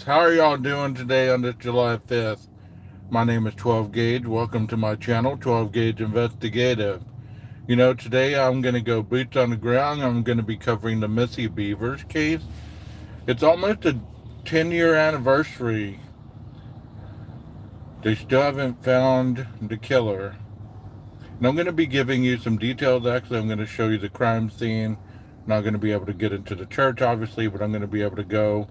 How are y'all doing today on this July 5th? My name is 12 Gauge. Welcome to my channel, 12 Gauge Investigative. Today I'm going to go boots on the ground. I'm going to be covering the Missy Beavers case. It's almost a 10-year anniversary. They still haven't found the killer. And I'm going to be giving you some details. Actually, I'm going to show you the crime scene. Not going to be able to get into the church, obviously, but I'm going to be able to go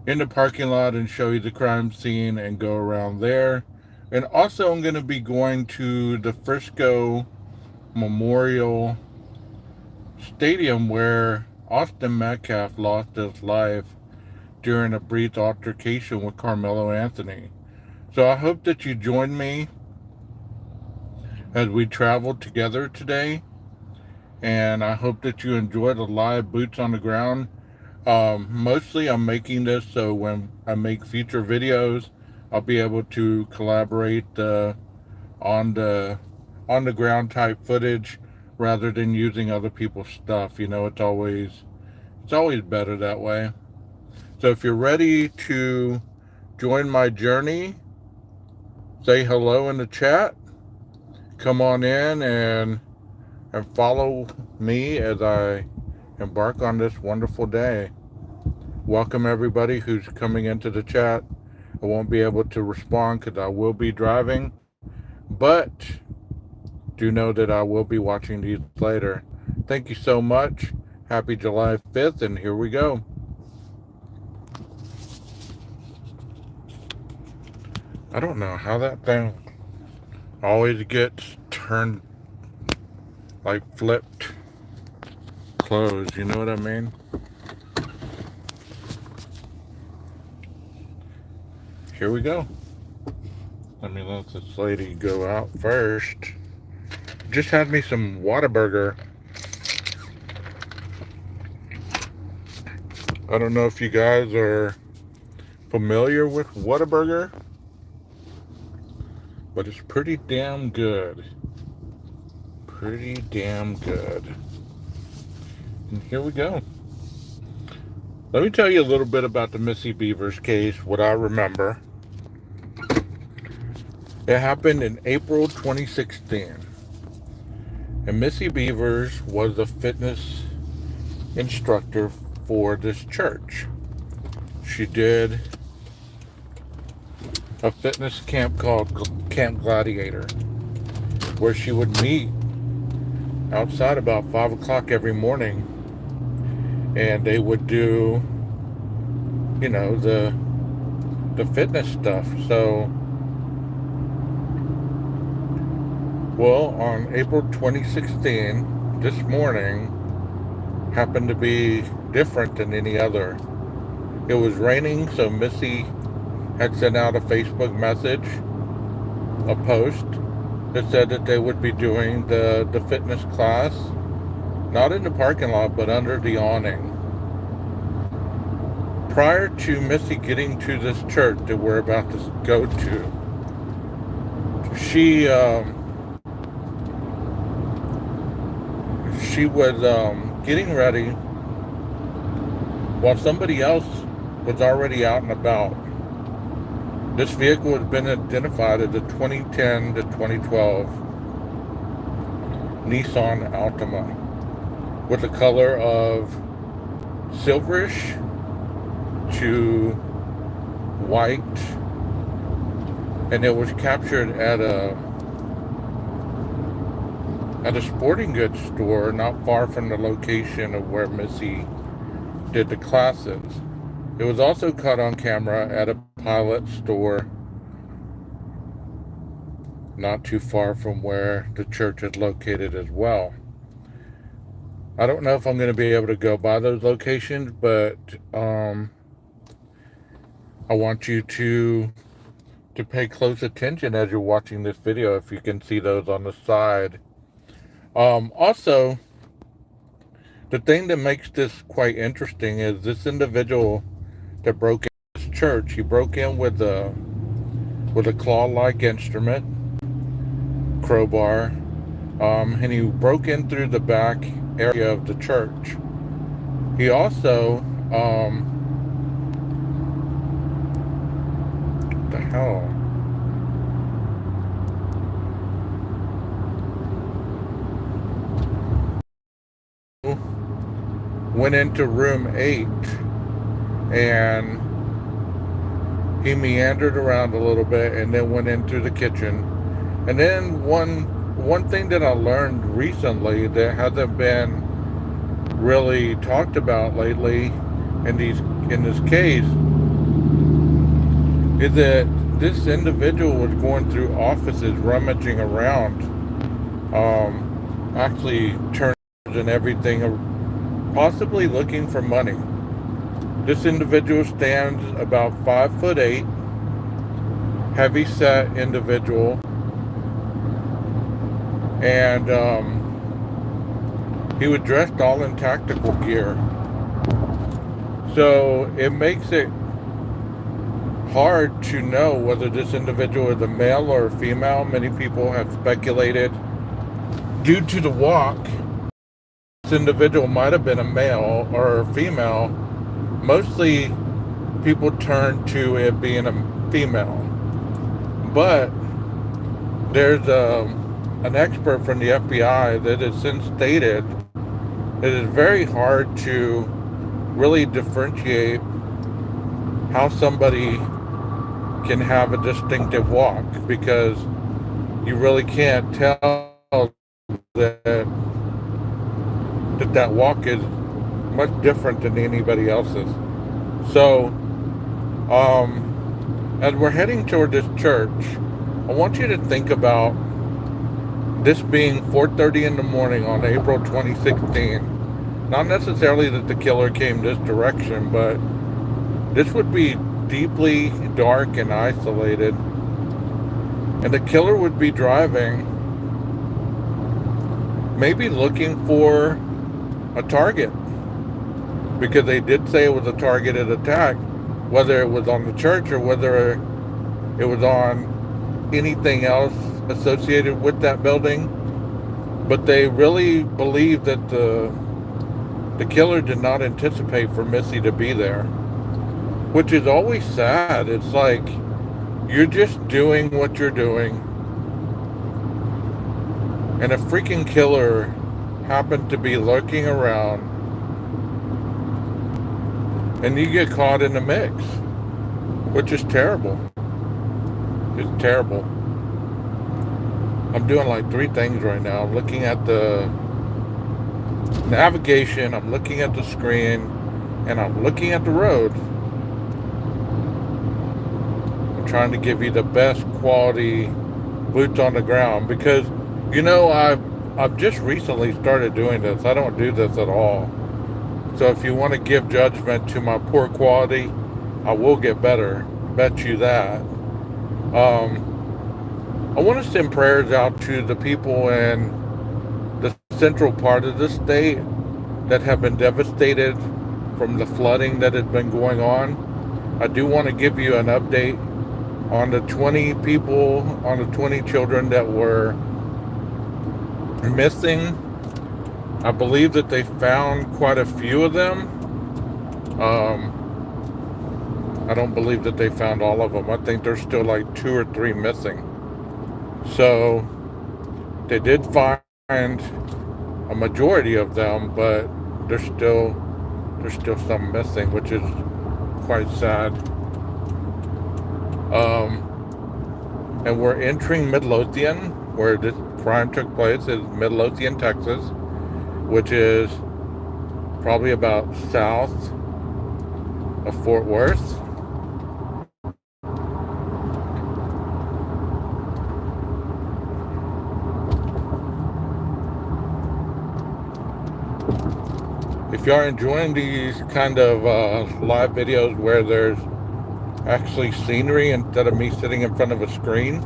in the parking lot and show you the crime scene and go around there. And also I'm going to be going to the Frisco Memorial Stadium where Austin Metcalf lost his life during a brief altercation with Carmelo Anthony. So I hope that you join me as we travel together today. And I hope that you enjoy the live boots on the ground. Mostly I'm making this so when I make future videos, I'll be able to collaborate on the ground type footage rather than using other people's stuff. It's always better that way. So if you're ready to join my journey, say hello in the chat. Come on in and follow me as I embark on this wonderful day. Welcome everybody who's coming into the chat. I won't be able to respond because I will be driving, but do know that I will be watching these later. Thank you so much. Happy July 5th, and here we go. I don't know how that thing always gets turned, like flipped closed, you know what I mean? Here we go. Let me let this lady go out first. Just had me some Whataburger. I don't know if you guys are familiar with Whataburger, but it's pretty damn good. Pretty damn good. And here we go. Let me tell you a little bit about the Missy Beavers case, what I remember. It happened in April 2016. And Missy Beavers was a fitness instructor for this church. She did a fitness camp called Camp Gladiator, where she would meet outside about 5 o'clock every morning, and they would do, the fitness stuff. So, well, on April 2016, this morning happened to be different than any other. It was raining, so Missy had sent out a Facebook message, a post, that said that they would be doing the fitness class, not in the parking lot, but under the awning. Prior to Missy getting to this church that we're about to go to, she was getting ready while somebody else was already out and about. This vehicle has been identified as a 2010 to 2012 Nissan Altima with a color of silverish to white, and it was captured at a sporting goods store not far from the location of where Missy did the classes. It was also caught on camera at a Pilot store not too far from where the church is located as well. I don't know if I'm going to be able to go by those locations, but I want you to pay close attention as you're watching this video, if you can see those on the side. Also, the thing that makes this quite interesting is this individual that broke in this church, he broke in with a claw-like instrument, crowbar, and he broke in through the back area of the church. He also hell? Went into room 8 and he meandered around a little bit and then went into the kitchen. And then one thing that I learned recently that hasn't been really talked about lately in this case is that this individual was going through offices rummaging around, actually turns and everything, possibly looking for money. This individual stands about 5'8", heavy set individual, and he was dressed all in tactical gear. So it makes it hard to know whether this individual is a male or a female. Many people have speculated due to the walk this individual might have been a male or a female. Mostly people turn to it being a female, but there's an expert from the FBI that has since stated it is very hard to really differentiate how somebody can have a distinctive walk, because you really can't tell that walk is much different than anybody else's. So as we're heading toward this church, I want you to think about this being 4:30 in the morning on April 2016. Not necessarily that the killer came this direction, but this would be deeply dark and isolated, and the killer would be driving, maybe looking for a target, because they did say it was a targeted attack, whether it was on the church or whether it was on anything else associated with that building. But they really believe that the killer did not anticipate for Missy to be there, which is always sad. It's like you're just doing what you're doing, and a freaking killer happened to be lurking around, and you get caught in the mix, which is terrible. It's terrible. I'm doing like 3 things right now. I'm looking at the navigation, I'm looking at the screen, and I'm looking at the road. I'm trying to give you the best quality boots on the ground, because I've just recently started doing this. I don't do this at all. So if you want to give judgment to my poor quality, I will get better. Bet you that. I want to send prayers out to the people in the central part of the state that have been devastated from the flooding that has been going on. I do want to give you an update on the 20 children that were missing. I believe that they found quite a few of them. I don't believe that they found all of them. I think there's still like 2 or 3 missing. So they did find a majority of them, but there's still some missing, which is quite sad. And we're entering Midlothian, where this crime took place, is Midlothian, Texas, which is probably about south of Fort Worth. If you are enjoying these kind of live videos where there's actually scenery instead of me sitting in front of a screen,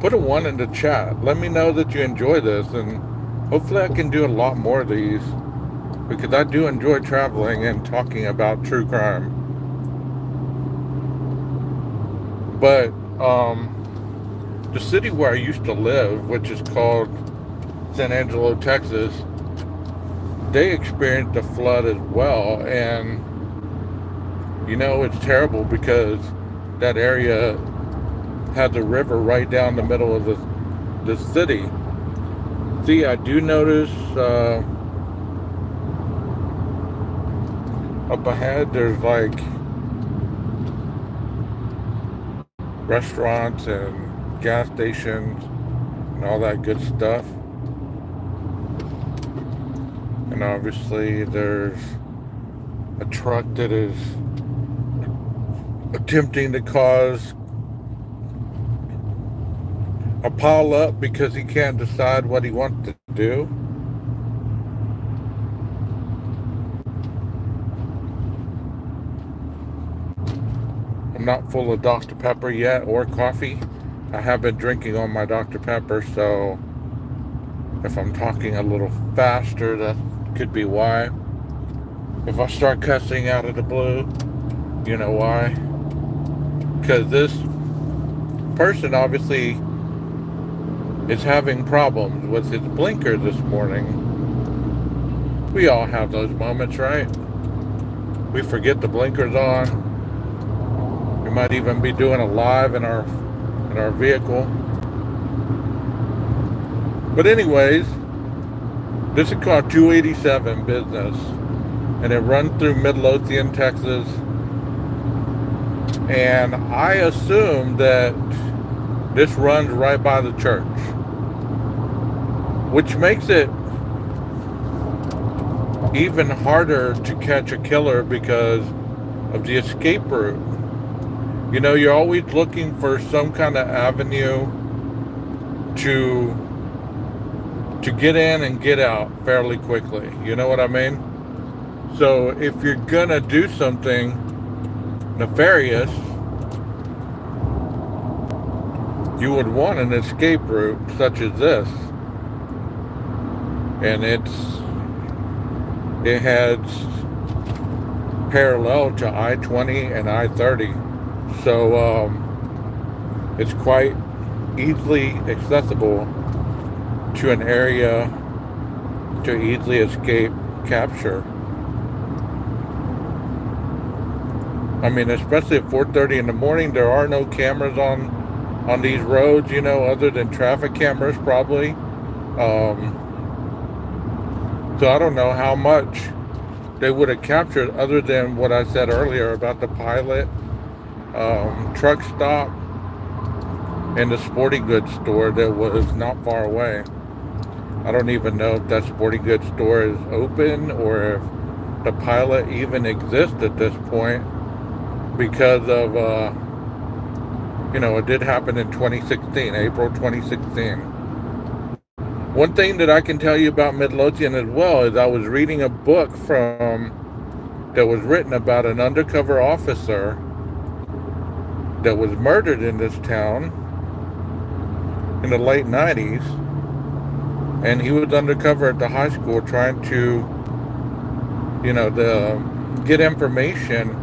put a 1 in the chat. Let me know that you enjoy this, and hopefully I can do a lot more of these, because I do enjoy traveling and talking about true crime. But the city where I used to live, which is called San Angelo, Texas, they experienced a flood as well, and it's terrible because that area has a river right down the middle of the city. See, I do notice up ahead there's like restaurants and gas stations and all that good stuff. And obviously there's a truck that is attempting to cause a pile up because he can't decide what he wants to do. I'm not full of Dr. Pepper yet or coffee. I have been drinking on my Dr. Pepper, so if I'm talking a little faster, that could be why. If I start cussing out of the blue, you know why. Because this person obviously is having problems with his blinker this morning. We all have those moments, right? We forget the blinker's on. We might even be doing a live in our vehicle. But anyways, this is called 287 Business, and it runs through Midlothian, Texas. And I assume that this runs right by the church, which makes it even harder to catch a killer because of the escape route. You know, you're always looking for some kind of avenue to get in and get out fairly quickly. You know what I mean? So if you're gonna do something nefarious, you would want an escape route such as this. And it heads parallel to I-20 and I-30. So it's quite easily accessible to an area to easily escape capture. I mean, especially at 4:30 in the morning, there are no cameras on these roads, you know, other than traffic cameras probably. So I don't know how much they would have captured other than what I said earlier about the pilot, truck stop, and the sporting goods store that was not far away. I don't even know if that sporting goods store is open or if the pilot even exists at this point because of, you know, it did happen in 2016, April 2016. One thing that I can tell you about Midlothian as well is I was reading a book that was written about an undercover officer that was murdered in this town in the late 90s. And he was undercover at the high school trying to, you know, get information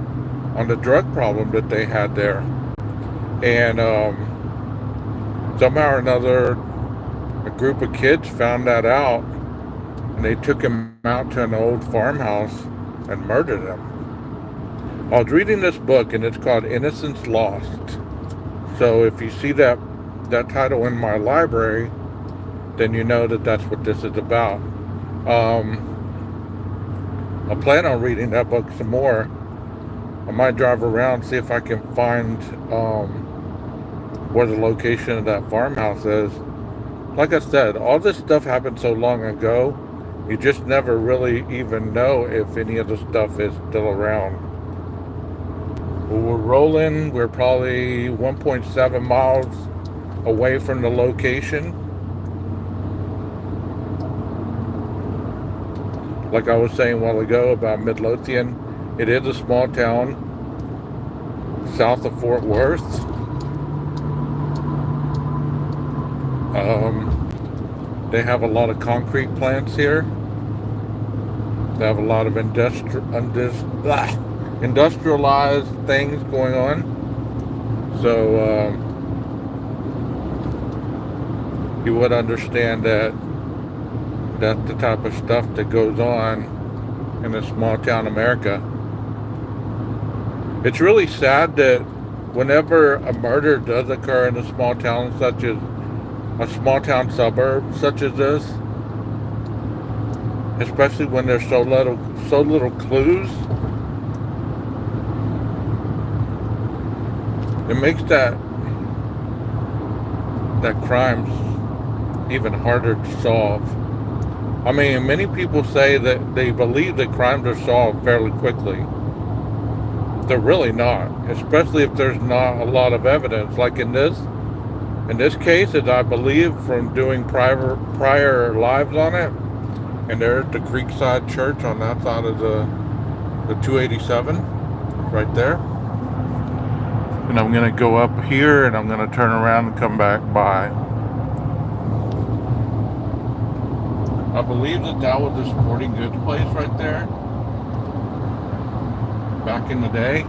on the drug problem that they had there. And somehow or another, a group of kids found that out, and they took him out to an old farmhouse and murdered him. I was reading this book, and it's called Innocence Lost. So if you see that title in my library, then you know that that's what this is about. I plan on reading that book some more. I might drive around, see if I can find where the location of that farmhouse is. Like I said, all this stuff happened so long ago, you just never really even know if any of the stuff is still around. Well, we're rolling. We're probably 1.7 miles away from the location. Like I was saying a while ago about Midlothian, it is a small town south of Fort Worth. They have a lot of concrete plants here. They have a lot of industrialized things going on. So you would understand that that's the type of stuff that goes on in a small town America. It's really sad that whenever a murder does occur in a small town, such as a small town suburb such as this, especially when there's so little clues, it makes that crimes even harder to solve. I mean, many people say that they believe that crimes are solved fairly quickly. They're really not, especially if there's not a lot of evidence. Like in this case, as I believe from doing prior lives on it, and there's the Creekside Church on that side of the 287, right there. And I'm gonna go up here, and I'm gonna turn around and come back by. I believe that was the sporting goods place right there, back in the day.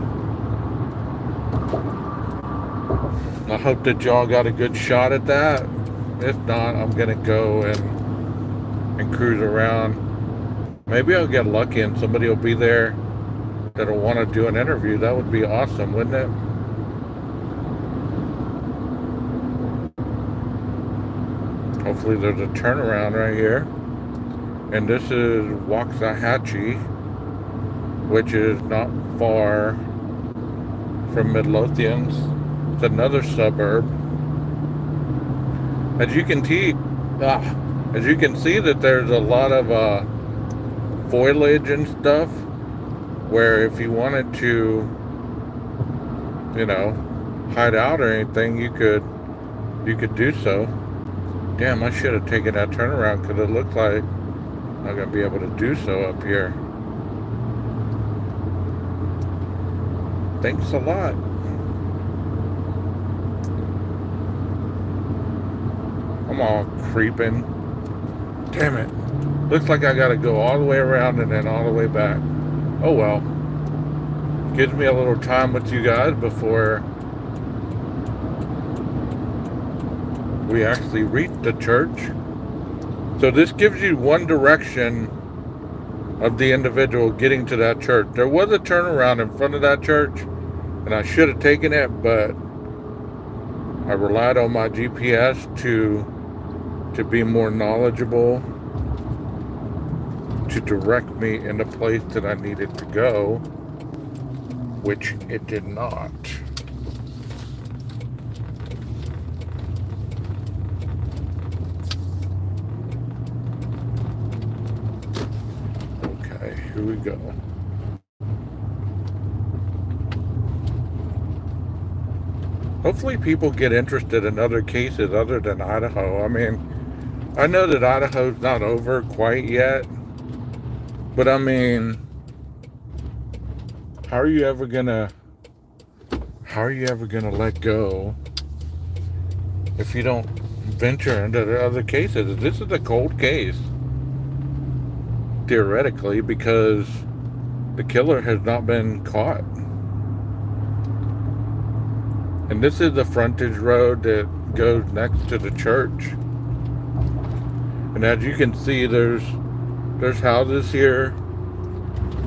I hope that y'all got a good shot at that. If not, I'm gonna go and cruise around. Maybe I'll get lucky and somebody will be there that'll want to do an interview. That would be awesome, wouldn't it? Hopefully there's a turnaround right here. And this is Waxahachie, which is not far from Midlothians. It's another suburb. As you can see, that there's a lot of foliage and stuff, where if you wanted to, hide out or anything, you could do so. Damn, I should have taken that turnaround, because it looked like I'm not gonna be able to do so up here. Thanks a lot. I'm all creeping. Damn it. Looks like I gotta go all the way around and then all the way back. Oh well. Gives me a little time with you guys before we actually reach the church. So this gives you one direction of the individual getting to that church. There was a turnaround in front of that church, and I should have taken it, but I relied on my GPS to be more knowledgeable, to direct me in the place that I needed to go, which it did not. Okay, here we go. Hopefully people get interested in other cases other than Idaho. I mean, I know that Idaho's not over quite yet, but I mean, how are you ever gonna let go if you don't venture into the other cases? This is a cold case, theoretically, because the killer has not been caught. And this is the frontage road that goes next to the church. And as you can see, there's houses here.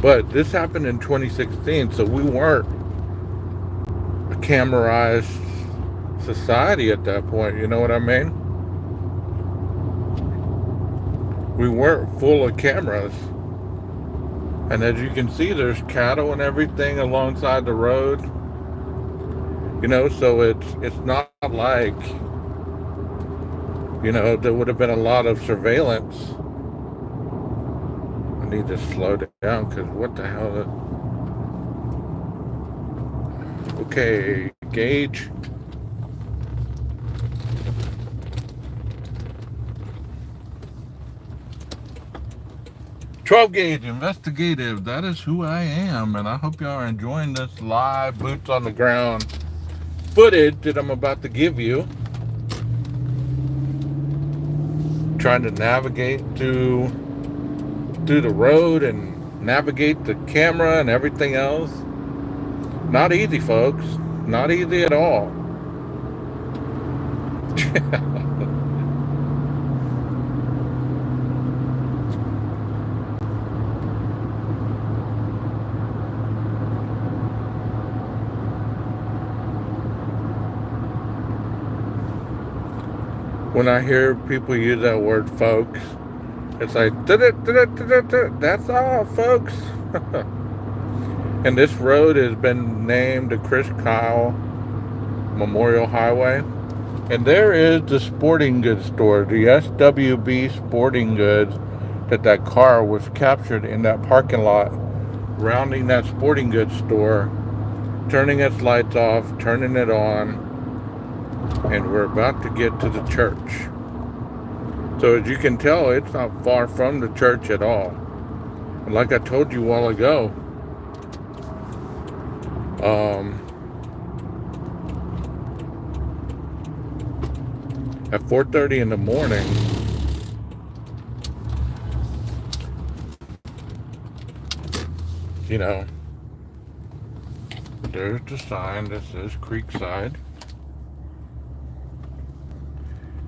But this happened in 2016, so we weren't a camerized society at that point, you know what I mean? We weren't full of cameras. And as you can see, there's cattle and everything alongside the road. So it's not like, there would have been a lot of surveillance. I need to slow down, because what the hell? Okay, gauge. "12 gauge investigative," that is who I am, and I hope y'all are enjoying this live boots on the ground footage that I'm about to give you. Trying to navigate through the road and navigate the camera and everything else. Not easy, folks. Not easy at all. when I hear people use that word folks, it's like, that's all, folks. And this road has been named the Chris Kyle Memorial Highway. And there is the sporting goods store, the SWB Sporting Goods, that car was captured in that parking lot, rounding that sporting goods store, turning its lights off, turning it on, and we're about to get to the church. So as you can tell, it's not far from the church at all. And like I told you a while ago, at 4:30 in the morning, you know, there's the sign that says Creekside.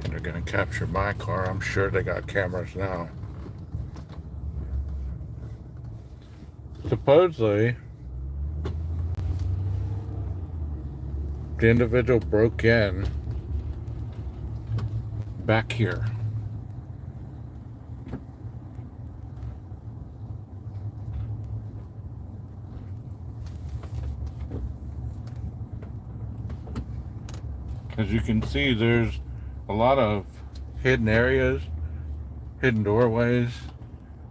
And they're going to capture my car. I'm sure they got cameras now. Supposedly, the individual broke in back here. As you can see, there's a lot of hidden areas, hidden doorways.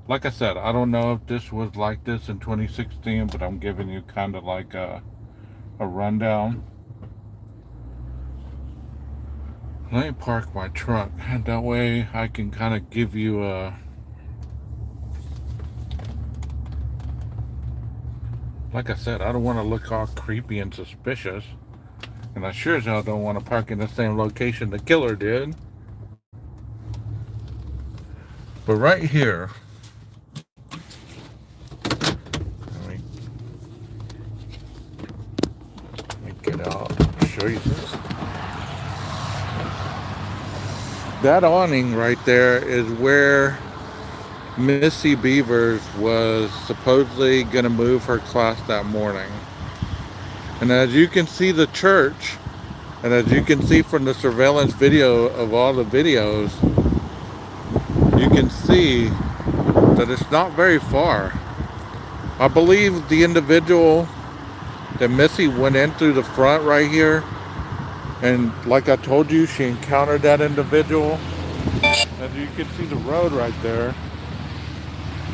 Like I said, I don't know if this was like this in 2016, but I'm giving you kind of like a rundown. Let me park my truck, and that way I can kind of give you a, like I said, I don't want to look all creepy and suspicious, and I sure as hell don't want to park in the same location the killer did. But right here, let me get out and show you this. That awning right there is where Missy Beavers was supposedly going to move her class that morning. And as you can see the church, and as you can see from the surveillance video of all the videos, you can see that it's not very far. I believe the individual that Missy went in through the front right here, and like I told you, she encountered that individual. As you can see the road right there,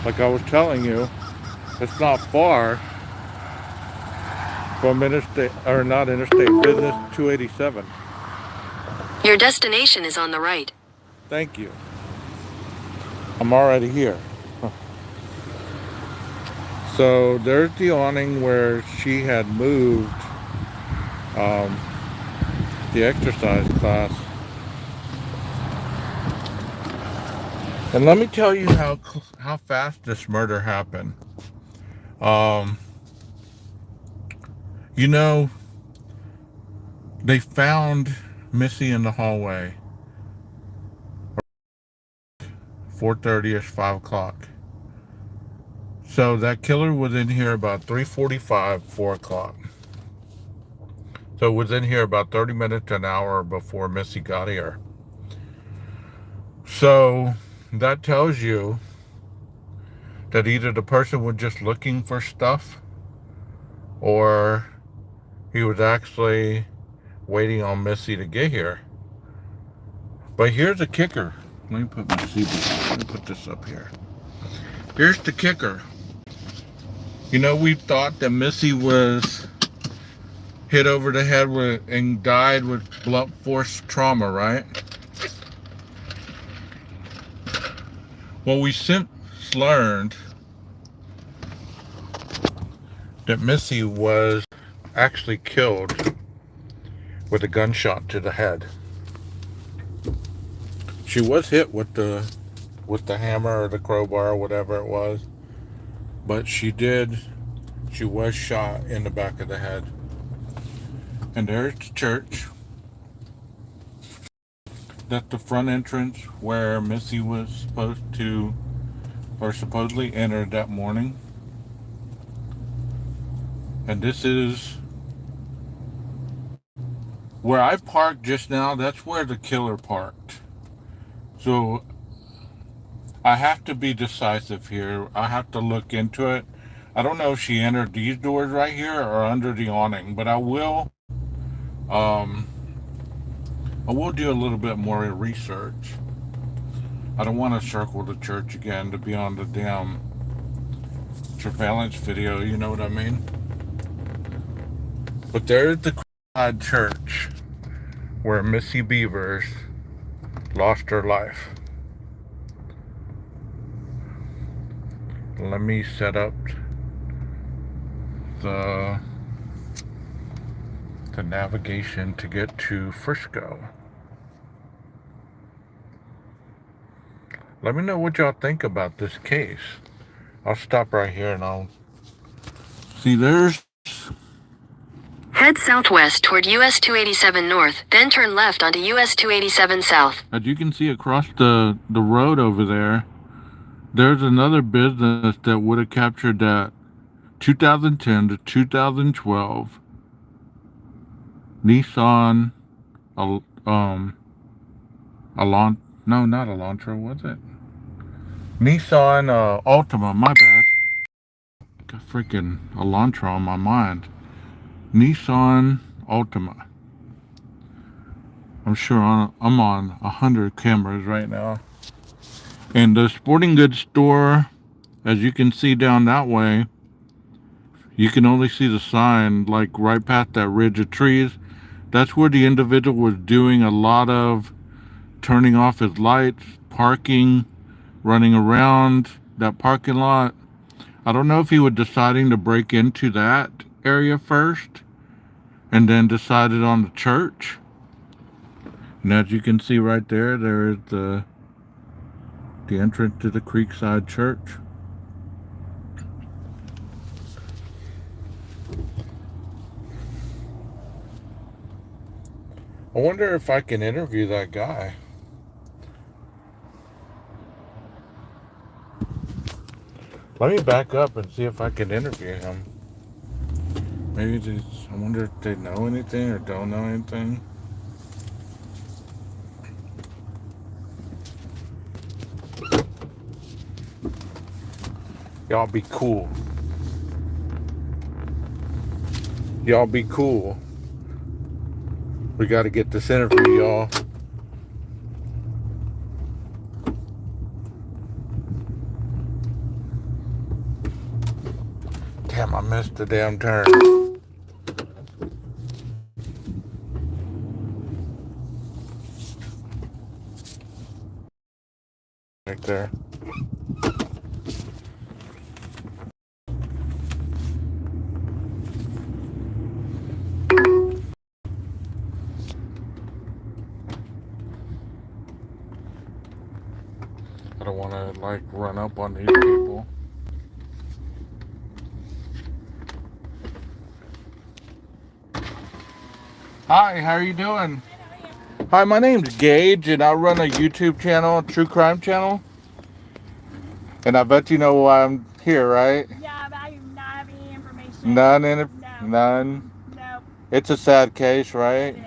like I was telling you, it's not far from interstate, or not interstate, business 287. Your destination is on the right. Thank you. I'm already here. So there's the awning where she had moved the exercise class. And let me tell you how fast this murder happened. You know, they found Missy in the hallway 4:30ish, 5 o'clock. So that killer was in here about 3:45, 4 o'clock. So it was in here about 30 minutes to an hour before Missy got here. So that tells you that either the person was just looking for stuff, or he was actually waiting on Missy to get here. But here's the kicker. Let me put my CB. Let me put this up here. Here's the kicker. You know, we thought that Missy was hit over the head and died with blunt force trauma, right? Well, we since learned that Missy was actually killed with a gunshot to the head. She was hit with the hammer or the crowbar or whatever it was, but she was shot in the back of the head. And there's the church. That's the front entrance where Missy was supposedly entered that morning. And this is where I parked just now. That's where the killer parked. So I have to be decisive here. I have to look into it. I don't know if she entered these doors right here or under the awning, but um, I will do a little bit more research. I don't want to circle the church again to be on the damn surveillance video, you know what I mean? But there's the Creekside Church where Missy Beavers lost her life. Let me set up the navigation to get to Frisco. Let me know what y'all think about this case. I'll stop right here and I'll see. There's Head southwest toward US 287 North, then turn left onto US 287 South. As you can see across the road over there, there's another business that would have captured that 2010 to 2012 Nissan, no, not Elantra, was it? Nissan Altima, my bad. Got freaking Elantra on my mind. Nissan Altima. I'm sure I'm on 100 cameras right now. And the sporting goods store, as you can see down that way, you can only see the sign like right past that ridge of trees. That's where the individual was doing a lot of turning off his lights, parking, running around that parking lot. I don't know if he was deciding to break into that area first and then decided on the church. And as you can see right there, there is the entrance to the Creekside Church. I wonder if I can interview that guy. Let me back up and see if I can interview him. Maybe I wonder if they know anything or don't know anything. Y'all be cool. Y'all be cool. We got to get this interview, y'all. Damn, I missed the damn turn. Right there. I don't want to like run up on these people. Hi, how are you doing? Hi, my name's Gage and I run a YouTube channel, a true crime channel. And I bet you know why I'm here, right? Yeah, but I do not have any information. None in it? No. None? No. It's a sad case, right? It is.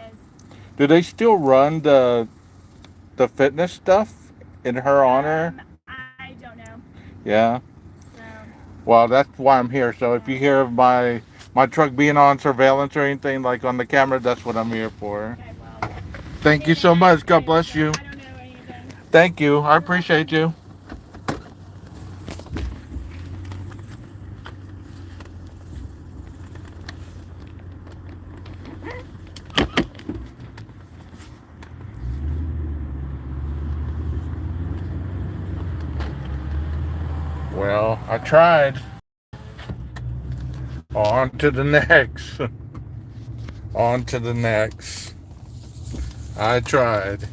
Do they still run the fitness stuff in her honor? I don't know. Yeah. So. Well, that's why I'm here. So if you hear of my truck being on surveillance or anything like on the camera, that's what I'm here for. Okay, well. Thank you so much. God bless you. I don't know anything. Thank you. I appreciate you. Well, I tried. On to the next. On to the next. I tried.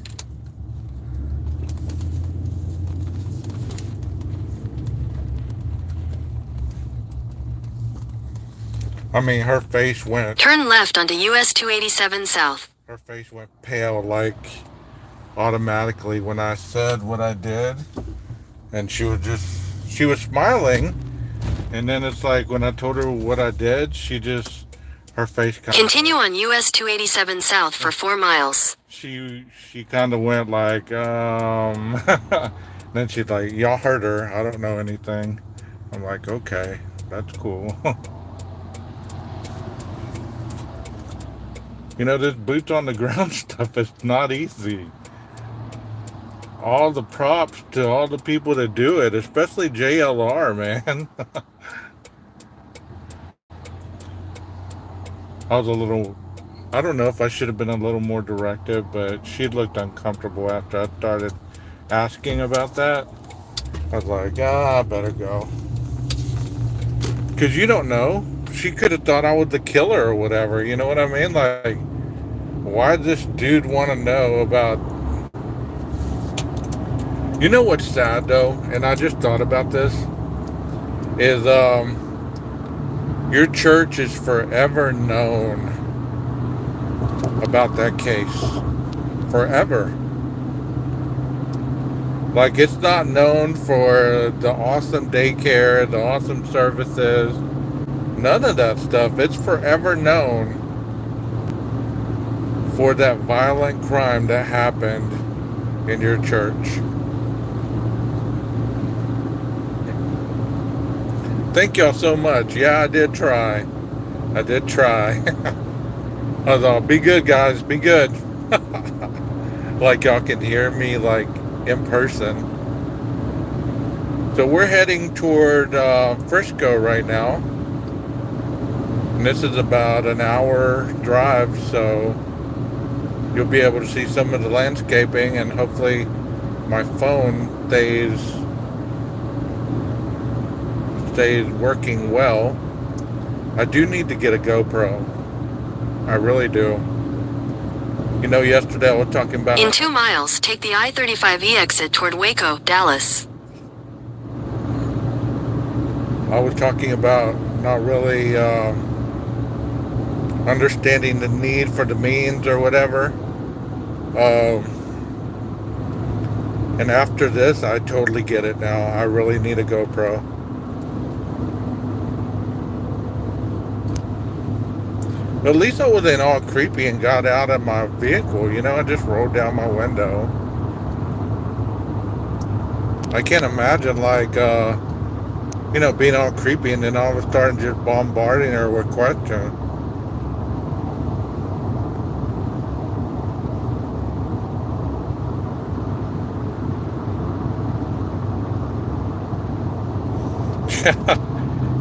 I mean, her face went... Turn left onto US 287 South. Her face went pale, like, automatically when I said what I did. And she was smiling. And then it's like, when I told her what I did, her face kind of... Continue on US 287 South for 4 miles. she kind of went like, then she's like, y'all heard her. I don't know anything. I'm like, okay, that's cool. You know, this boots on the ground stuff is not easy. All the props to all the people that do it, especially JLR, man. I was a little, I don't know if I should have been a little more directive, but she looked uncomfortable after I started asking about that. I was like, I better go. Because you don't know. She could have thought I was the killer or whatever. You know what I mean? Like, why does this dude want to know about... You know what's sad, though? And I just thought about this. Is, your church is forever known about that case. Forever. Like, it's not known for the awesome daycare, the awesome services, none of that stuff. It's forever known for that violent crime that happened in your church. Thank y'all so much. Yeah, I did try. I did try. I was all, be good, guys, be good. Like y'all can hear me, like, in person. So we're heading toward Frisco right now, and this is about an hour drive, so you'll be able to see some of the landscaping, and hopefully my phone stays working well. I do need to get a GoPro. I really do. You know, yesterday I was talking about... In 2 miles, take the I-35E exit toward Waco, Dallas. I was talking about not really understanding the need for the means or whatever. And after this, I totally get it now. I really need a GoPro. At least I wasn't all creepy and got out of my vehicle, you know, I just rolled down my window. I can't imagine, like, you know, being all creepy and then all of a sudden just bombarding her with questions.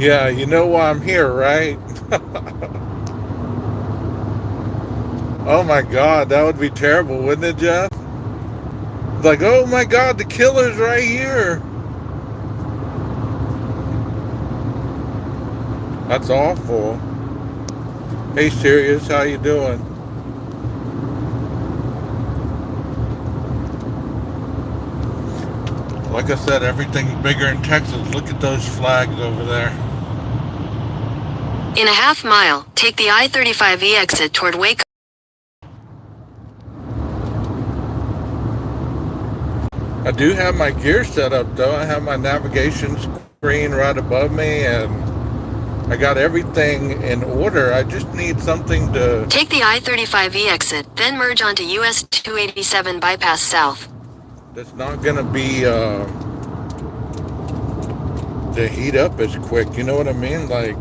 Yeah, you know why I'm here, right? Oh my God, that would be terrible, wouldn't it, Jeff? Like, oh my God, the killer's right here. That's awful. Hey, Sirius, how you doing? Like I said, everything's bigger in Texas. Look at those flags over there. In a half mile, take the I-35E exit toward Waco. I do have my gear set up, though. I have my navigation screen right above me, and I got everything in order. I just need something to... Take the I-35E exit, then merge onto US 287 bypass south. That's not going to be to heat up as quick. You know what I mean? Like,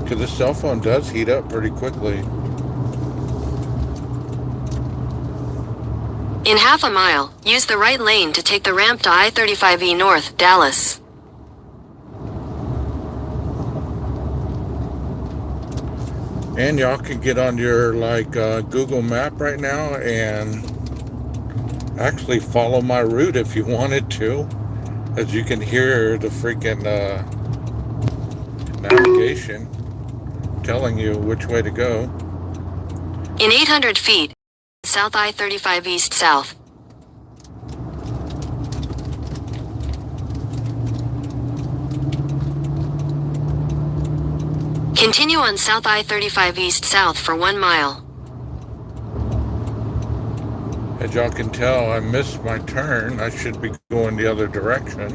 because the cell phone does heat up pretty quickly. In half a mile, use the right lane to take the ramp to I-35E North, Dallas. And y'all can get on your, like, Google map right now and actually follow my route if you wanted to, as you can hear the freaking navigation telling you which way to go. In 800 feet, South I-35 East South. Continue on South I-35 East South for 1 mile. As y'all can tell, I missed my turn. I should be going the other direction.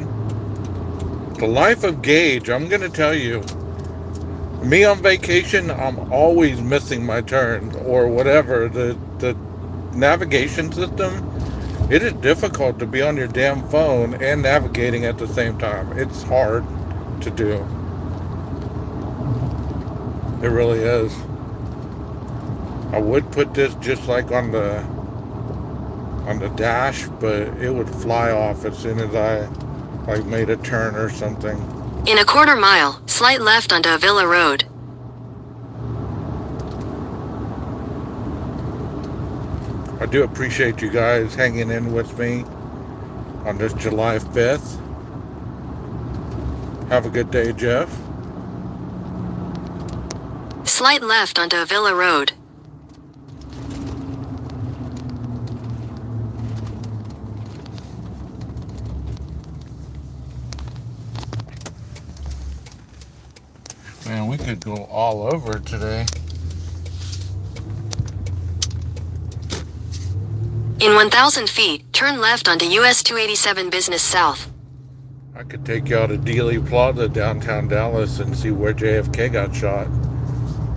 The life of Gage, I'm going to tell you, Me on vacation, I'm always missing my turn or whatever. The navigation system, it is difficult to be on your damn phone and navigating at the same time. It's hard to do. It really is. I would put this just like on the dash, but it would fly off as soon as I like made a turn or something. In a quarter mile, slight left onto Avila Road. I do appreciate you guys hanging in with me on this July 5th. Have a good day, Jeff. Slight left onto Avila Road. Man, we could go all over today. In 1,000 feet, turn left onto US 287 Business South. I could take you out to Dealey Plaza, downtown Dallas, and see where JFK got shot.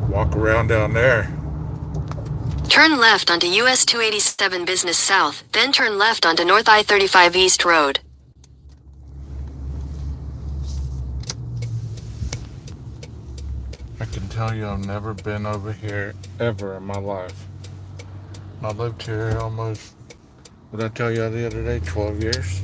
Walk around down there. Turn left onto US 287 Business South, then turn left onto North I-35 East Road. I can tell you I've never been over here ever in my life. I lived here almost, what did I tell you the other day, 12 years?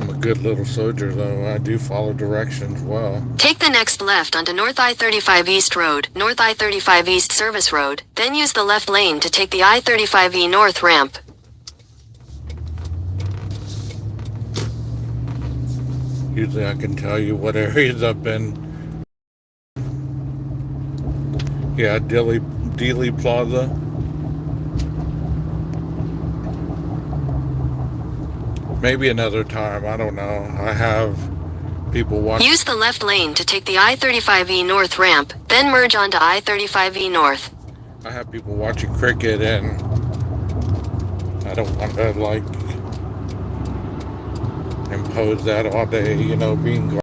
I'm a good little soldier though. I do follow directions well. Take the next left onto North I-35 East Road, North I-35 East Service Road, then use the left lane to take the I-35E North ramp. Usually I can tell you what areas I've been. Yeah, Dealey Plaza. Maybe another time, I don't know. I have people watching. Use the left lane to take the I-35E North ramp, then merge onto I-35E North. I have people watching cricket and I don't want to like impose that all day, being gone.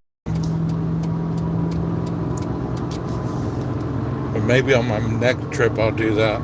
But maybe on my next trip I'll do that.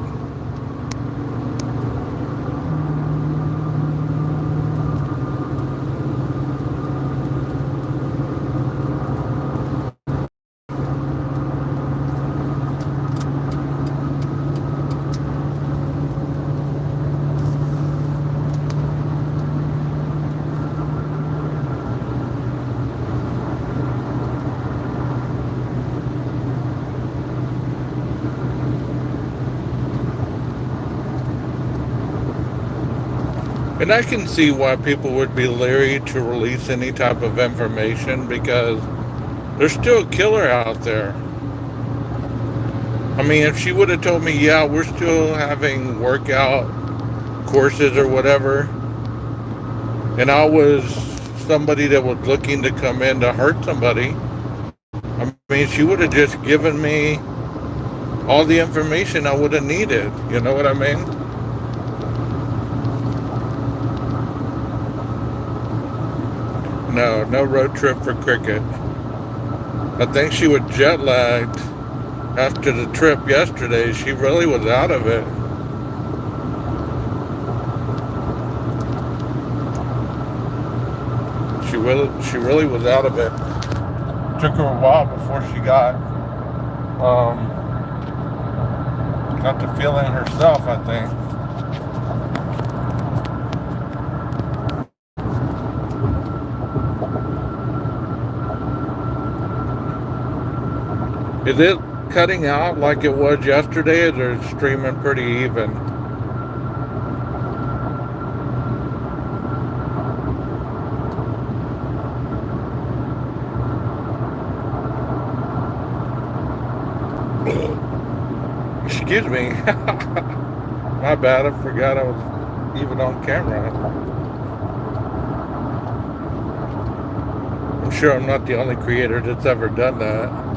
And I can see why people would be leery to release any type of information because there's still a killer out there. I mean, if she would have told me, yeah, we're still having workout courses or whatever, and I was somebody that was looking to come in to hurt somebody, I mean, she would have just given me all the information I would have needed. You know what I mean? No road trip for cricket. I think she was jet lagged after the trip yesterday. She really was out of it. She really was out of it. Took her a while before she got the feeling herself, I think. Is it cutting out like it was yesterday, or is it streaming pretty even? Excuse me. My bad, I forgot I was even on camera. I'm sure I'm not the only creator that's ever done that.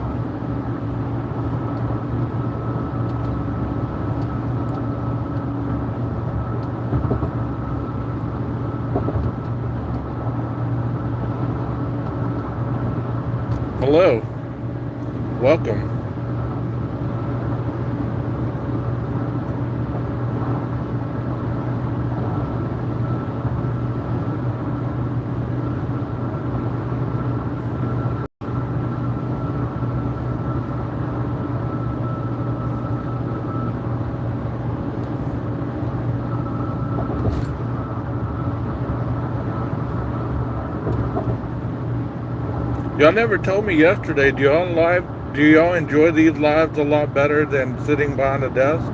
Hello. Welcome. Y'all never told me yesterday, do y'all enjoy these lives a lot better than sitting behind a desk?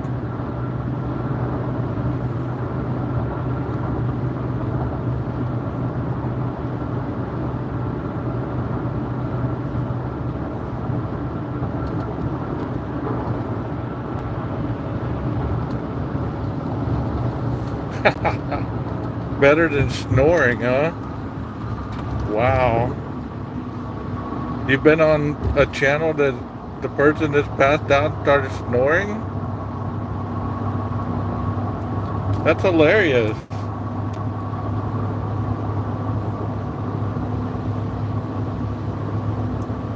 Better than snoring, huh? Wow. You've been on a channel that the person that's passed out started snoring? That's hilarious.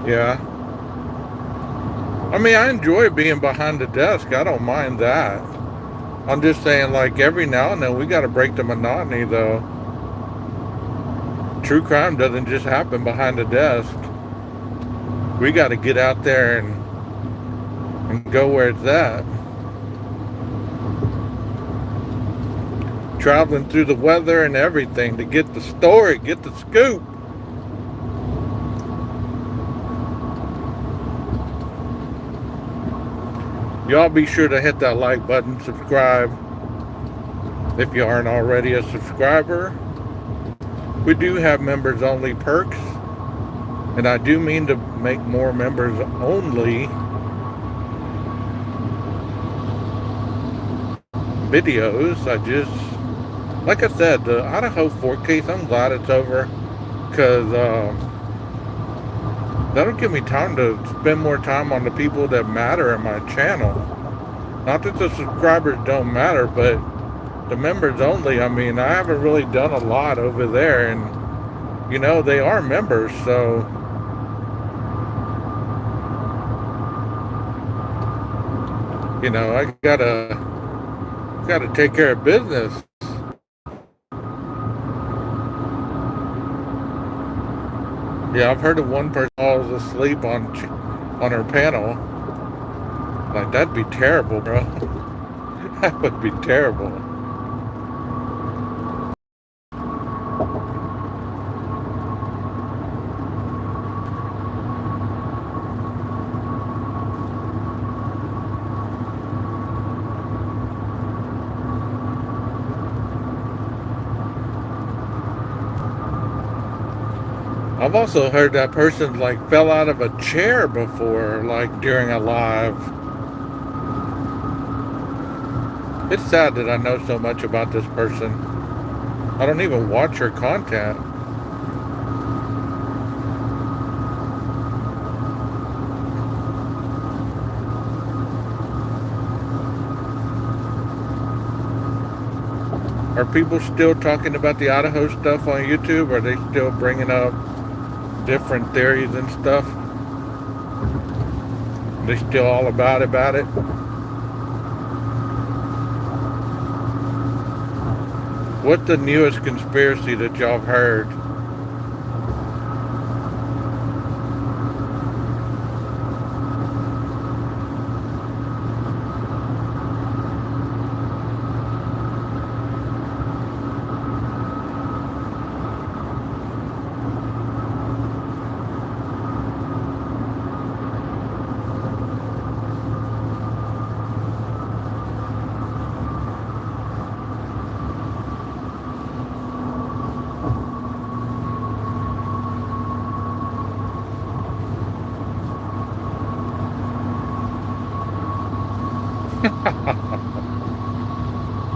Yeah. I mean, I enjoy being behind the desk. I don't mind that. I'm just saying, like, every now and then we gotta break the monotony, though. True crime doesn't just happen behind a desk. We gotta get out there and go where it's at. Traveling through the weather and everything to get the story, get the scoop. Y'all be sure to hit that like button, subscribe if you aren't already a subscriber. We do have members only perks, and I do mean to make more members only videos. Like I said, the Idaho 4 case, I'm glad it's over, because that'll give me time to spend more time on the people that matter in my channel. Not that the subscribers don't matter, but the members only, I mean, I haven't really done a lot over there, and you know, they are members, so you know, I gotta take care of business. Yeah, I've heard of one person falls asleep on her panel. Like, that'd be terrible, bro. That would be terrible. I've also heard that person like fell out of a chair before, like during a live. It's sad that I know so much about this person. I don't even watch her content. Are people still talking about the Idaho stuff on YouTube? Are they still bringing up different theories and stuff? Are they still all about it? What's the newest conspiracy that y'all have heard?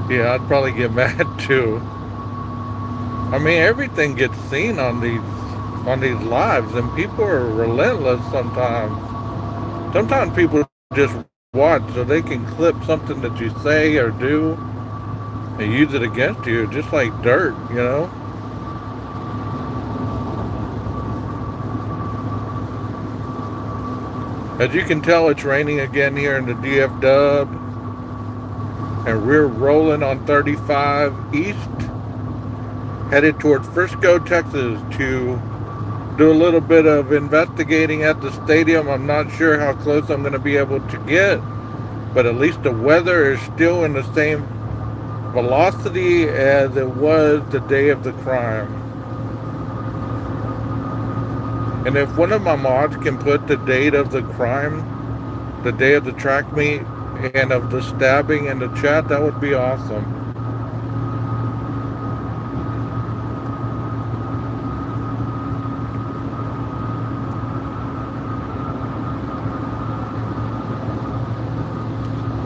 Yeah, I'd probably get mad too. I mean, everything gets seen on these lives, and people are relentless sometimes. Sometimes people just watch so they can clip something that you say or do and use it against you, just like dirt, you know? As you can tell, it's raining again here in the DF Dub, and we're rolling on 35 east, headed towards Frisco, Texas to do a little bit of investigating at the stadium. I'm not sure how close I'm going to be able to get, but at least the weather is still in the same velocity as it was the day of the crime. And if one of my mods can put the date of the crime, the day of the track meet, and of the stabbing in the chat, that would be awesome.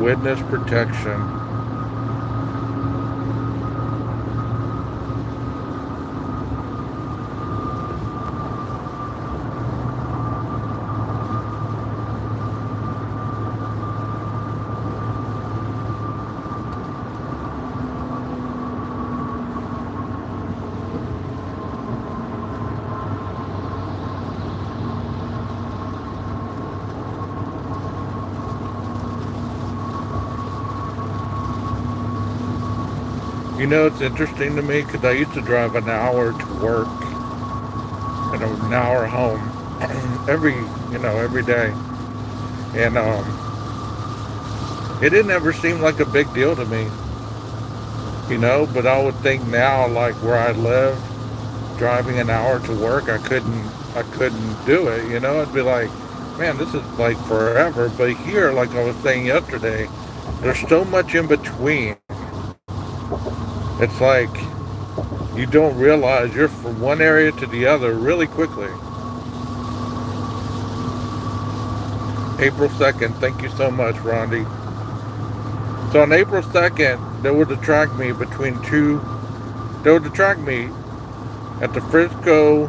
Witness protection. You know, it's interesting to me because I used to drive an hour to work and an hour home every day. And it didn't ever seem like a big deal to me, but I would think now, like where I live, driving an hour to work, I couldn't do it, I'd be like, man, this is like forever. But here, like I was saying yesterday, there's so much in between. It's like you don't realize you're from one area to the other really quickly. April 2nd, thank you so much, Rondi. So on April 2nd, there was a track meet at the Frisco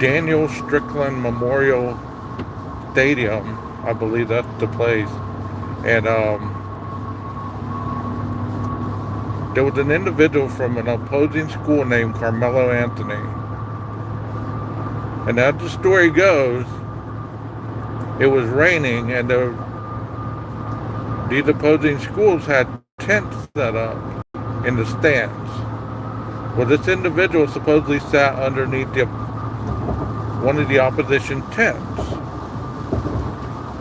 Daniel Strickland Memorial Stadium. I believe that's the place. And there was an individual from an opposing school named Carmelo Anthony. And as the story goes, it was raining and these opposing schools had tents set up in the stands. Well, this individual supposedly sat underneath one of the opposition tents.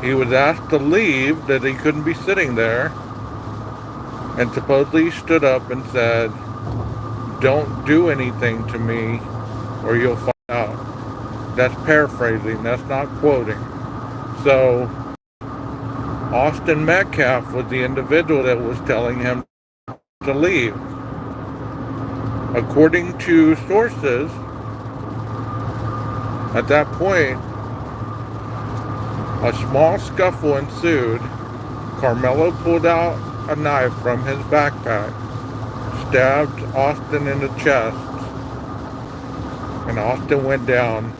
He was asked to leave, that he couldn't be sitting there. And supposedly stood up and said, "Don't do anything to me or you'll find out." That's paraphrasing, that's not quoting. So, Austin Metcalf was the individual that was telling him to leave. According to sources, at that point, a small scuffle ensued. Carmelo pulled out a knife from his backpack, stabbed Austin in the chest, and Austin went down.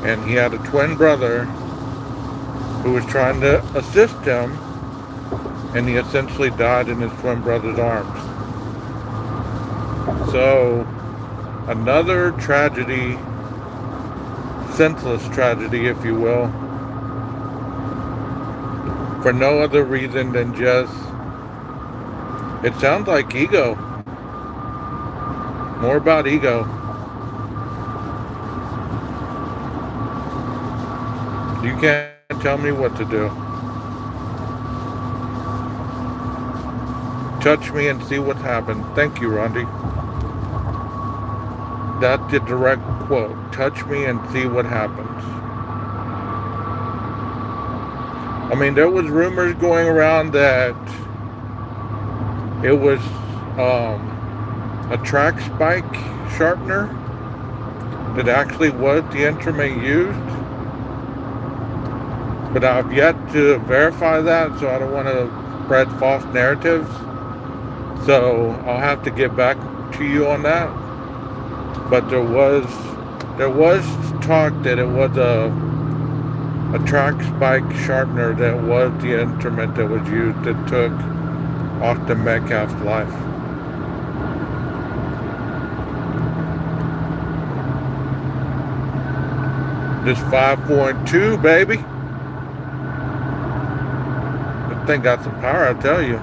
And he had a twin brother who was trying to assist him, and he essentially died in his twin brother's arms. So, another tragedy, senseless tragedy, if you will, for no other reason than just, it sounds like ego. More about ego. You can't tell me what to do. Touch me and see what happens. Thank you, Rondi. That's the direct quote. Touch me and see what happens. I mean, there was rumors going around that it was a track spike sharpener that actually was the instrument used. But I've yet to verify that, so I don't want to spread false narratives. So I'll have to get back to you on that. But there was talk that it was a track spike sharpener that was the instrument that was used that took Austin Metcalf's life. This 5.2, baby. This thing got some power, I tell you.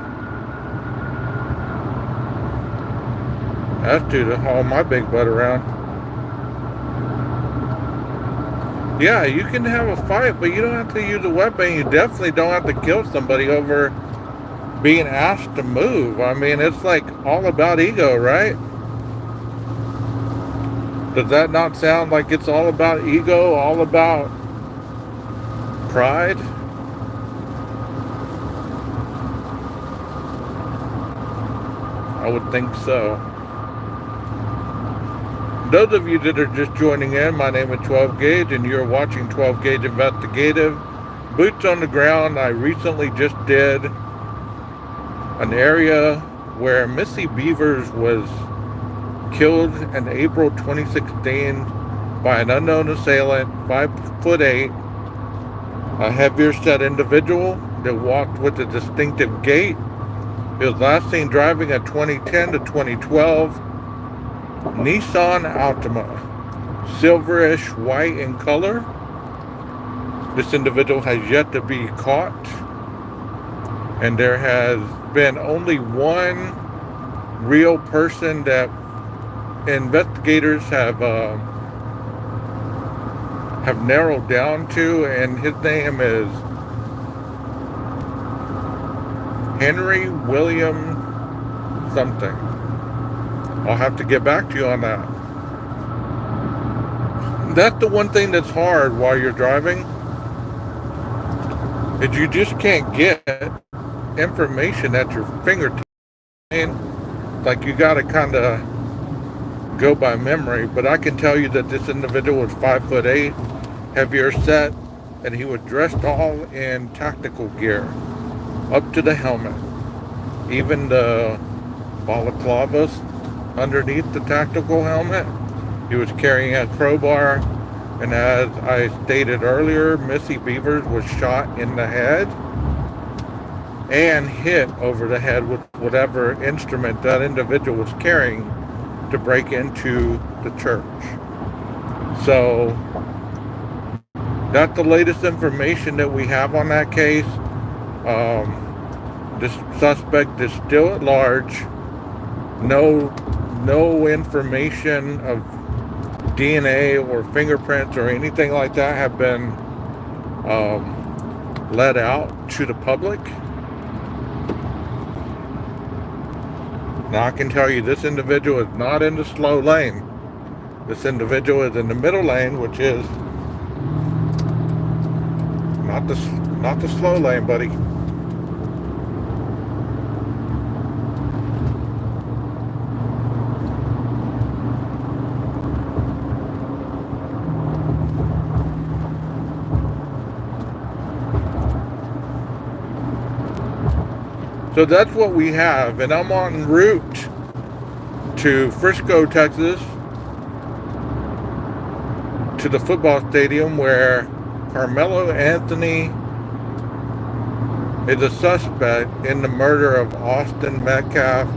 That's due to haul my big butt around. Yeah, you can have a fight, but you don't have to use a weapon. You definitely don't have to kill somebody over being asked to move. I mean, it's like all about ego, right? Does that not sound like it's all about ego, all about pride? I would think so. Those of you that are just joining in, my name is 12 Gauge and you're watching 12 Gauge Investigative. Boots on the ground. I recently just did an area where Missy Beavers was killed in April 2016 by an unknown assailant, 5'8", a heavier set individual that walked with a distinctive gait. He was last seen driving a 2010 to 2012 Nissan Altima, silverish white in color. This individual has yet to be caught, and there has been only one real person that investigators have narrowed down to, and his name is Henry William something. I'll have to get back to you on that. That's the one thing that's hard while you're driving, is you just can't get information at your fingertips. Like, you gotta kind of go by memory, but I can tell you that this individual was 5'8", heavier set, and he was dressed all in tactical gear, up to the helmet, even the balaclavas underneath the tactical helmet. He was carrying a crowbar, and as I stated earlier, Missy Beavers was shot in the head and hit over the head with whatever instrument that individual was carrying to break into the church. So that's the latest information that we have on that case. This suspect is still at large. No information of DNA or fingerprints or anything like that have been let out to the public. Now I can tell you this individual is not in the slow lane. This individual is in the middle lane, which is not the slow lane, buddy. So that's what we have, and I'm en route to Frisco, Texas, to the football stadium where Carmelo Anthony is a suspect in the murder of Austin Metcalf,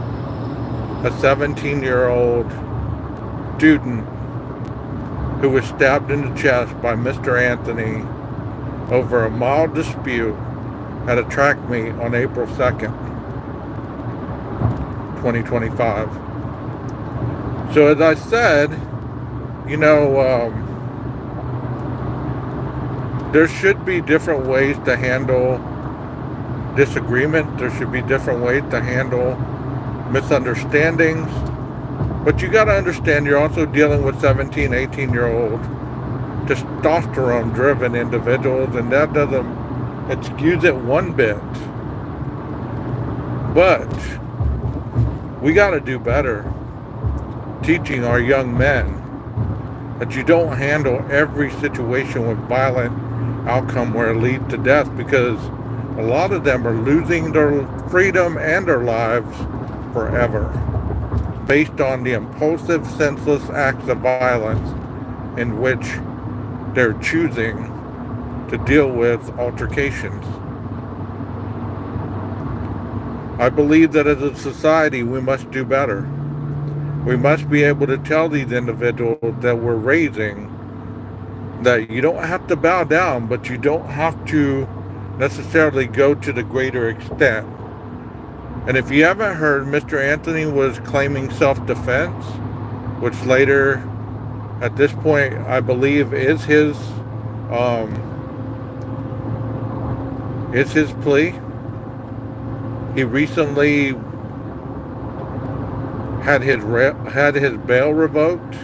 a 17-year-old student who was stabbed in the chest by Mr. Anthony over a mild dispute at a track meet on April 2nd. 2025. So as I said, there should be different ways to handle disagreement. There should be different ways to handle misunderstandings. But you got to understand, you're also dealing with 17, 18-year-old testosterone-driven individuals, and that doesn't excuse it one bit. But we got to do better teaching our young men that you don't handle every situation with violent outcome where it leads to death, because a lot of them are losing their freedom and their lives forever based on the impulsive, senseless acts of violence in which they're choosing to deal with altercations. I believe that as a society, we must do better. We must be able to tell these individuals that we're raising that you don't have to bow down, but you don't have to necessarily go to the greater extent. And if you haven't heard, Mr. Anthony was claiming self-defense, which later, at this point, I believe is his plea. He recently had his bail revoked.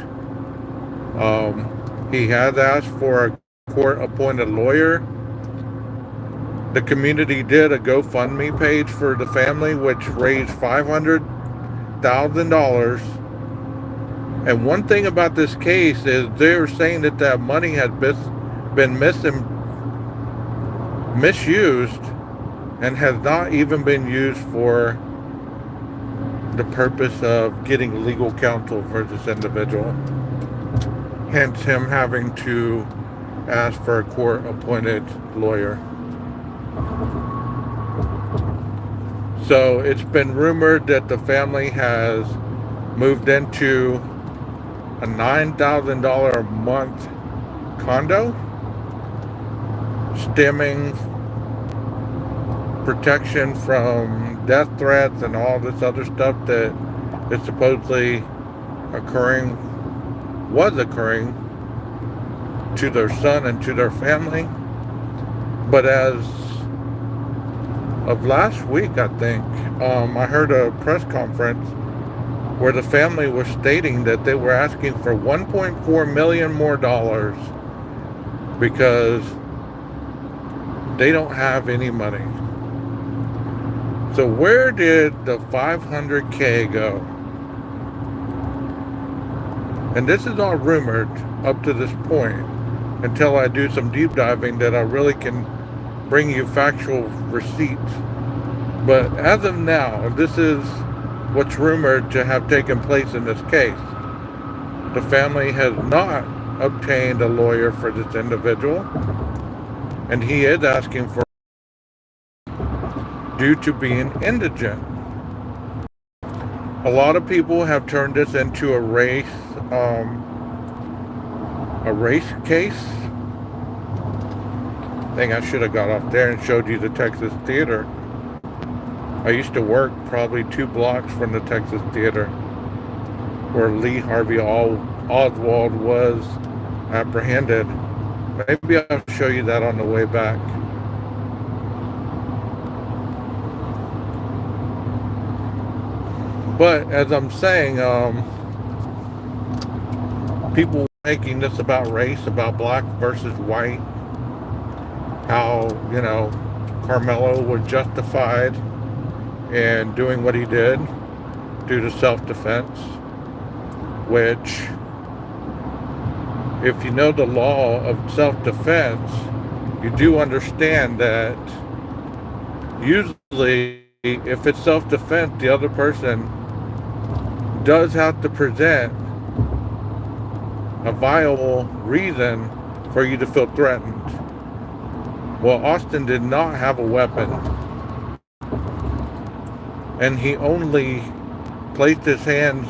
He has asked for a court-appointed lawyer. The community did a GoFundMe page for the family, which raised $500,000. And one thing about this case is they're saying that that money had been misused and has not even been used for the purpose of getting legal counsel for this individual. Hence him having to ask for a court-appointed lawyer. So it's been rumored that the family has moved into a $9,000 a month condo, stemming protection from death threats and all this other stuff that is supposedly was occurring to their son and to their family. But as of last week, I think, I heard a press conference where the family was stating that they were asking for $1.4 million more because they don't have any money. So where did the $500K go? And this is all rumored up to this point until I do some deep diving that I really can bring you factual receipts. But as of now, this is what's rumored to have taken place in this case. The family has not obtained a lawyer for this individual, and he is asking for due to being indigent. A lot of people have turned this into a race case. I think I should have got off there and showed you the Texas Theater. I used to work probably 2 blocks from the Texas Theater where Lee Harvey Oswald was apprehended. Maybe I'll show you that on the way back. But as I'm saying, people making this about race, about black versus white, how, Carmelo was justified in doing what he did due to self-defense, which, if you know the law of self-defense, you do understand that usually if it's self-defense, the other person does have to present a viable reason for you to feel threatened. Well, Austin did not have a weapon, and he only placed his hands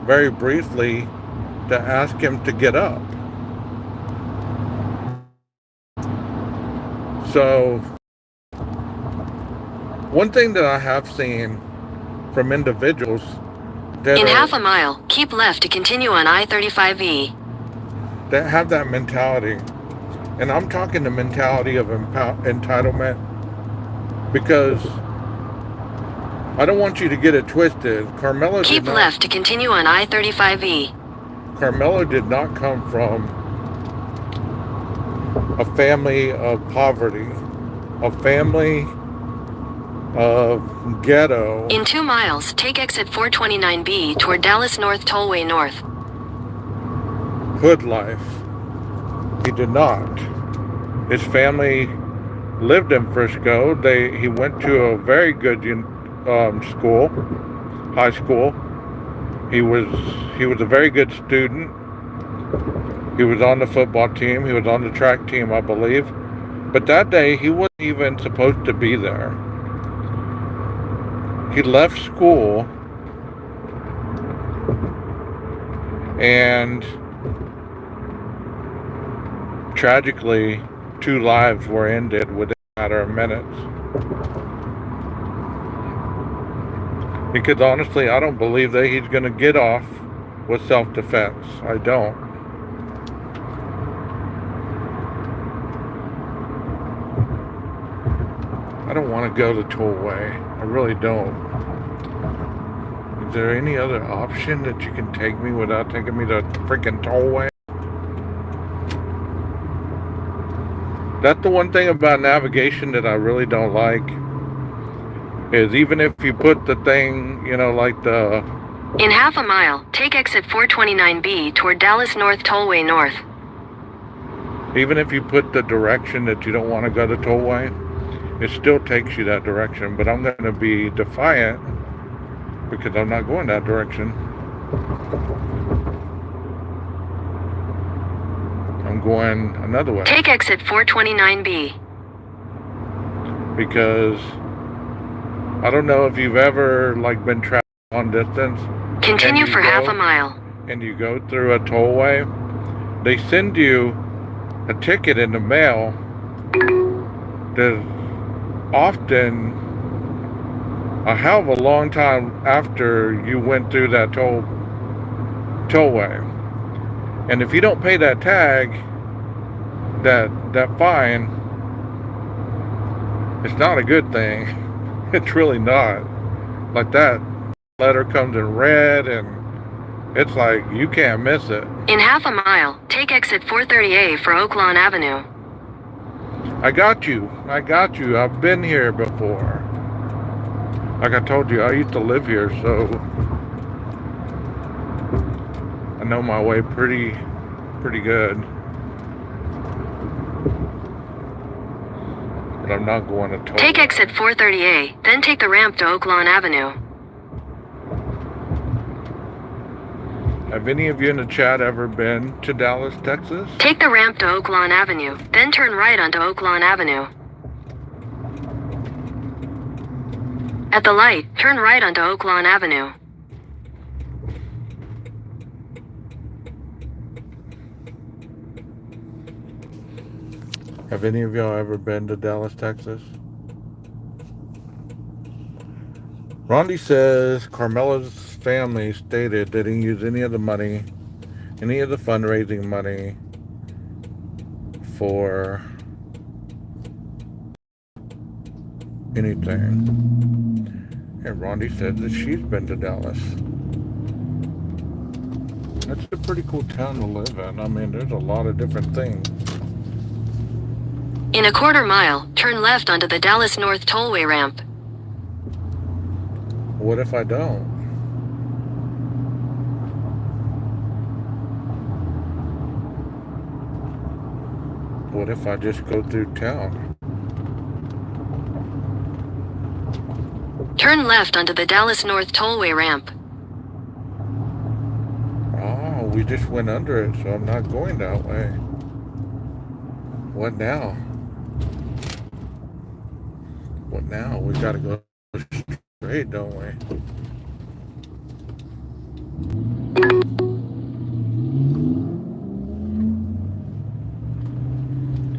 very briefly to ask him to get up. So, one thing that I have seen from individuals that In half a mile, keep left to continue on I-35E. that have that mentality, and I'm talking the mentality of entitlement, because I don't want you to get it twisted. Keep left to continue on I-35E. Carmelo did not come from a family of poverty, a family of ghetto. In 2 miles, take exit 429B toward Dallas North Tollway North. Hood life. He did not. His family lived in Frisco. He went to a very good school, high school. He was a very good student. He was on the football team. He was on the track team, I believe. But that day, he wasn't even supposed to be there. He left school and tragically, 2 lives were ended within a matter of minutes. Because honestly, I don't believe that he's going to get off with self-defense. I don't. I don't want to go the tollway. I really don't. Is there any other option that you can take me without taking me to freaking tollway? That's the one thing about navigation that I really don't like. Is even if you put the thing, you know, like the... In half a mile, take exit 429B toward Dallas North Tollway North. Even if you put the direction that you don't want to go to tollway, it still takes you that direction. But I'm going to be defiant because I'm not going that direction. I'm going another way. Take exit 429B. Because I don't know if you've ever like been traveling long distance. Continue for half a mile. And you go through a tollway. They send you a ticket in the mail. There's often a hell of a long time after you went through that tollway. And if you don't pay that tag, that fine, it's not a good thing. It's really not. Like that letter comes in red and it's like you can't miss it. In half a mile, take exit 430A for Oaklawn Avenue. I got you. I've been here before. Like I told you, I used to live here, so I know my way pretty good. But I'm not going to toll. Take exit 430A, then take the ramp to Oaklawn Avenue. Have any of you in the chat ever been to Dallas, Texas? Take the ramp to Oaklawn Avenue, then turn right onto Oaklawn Avenue. At the light, turn right onto Oaklawn Avenue. Have any of y'all ever been to Dallas, Texas? Rondi says Carmela's family stated they didn't use any of the money, any of the fundraising money for anything. And Rondi said that she's been to Dallas. That's a pretty cool town to live in. I mean, there's a lot of different things. In a quarter mile, turn left onto the Dallas North Tollway ramp. What if I don't? What if I just go through town? Turn left onto the Dallas North Tollway ramp. Oh, we just went under it, so I'm not going that way. What now? What now? We gotta go straight, don't we?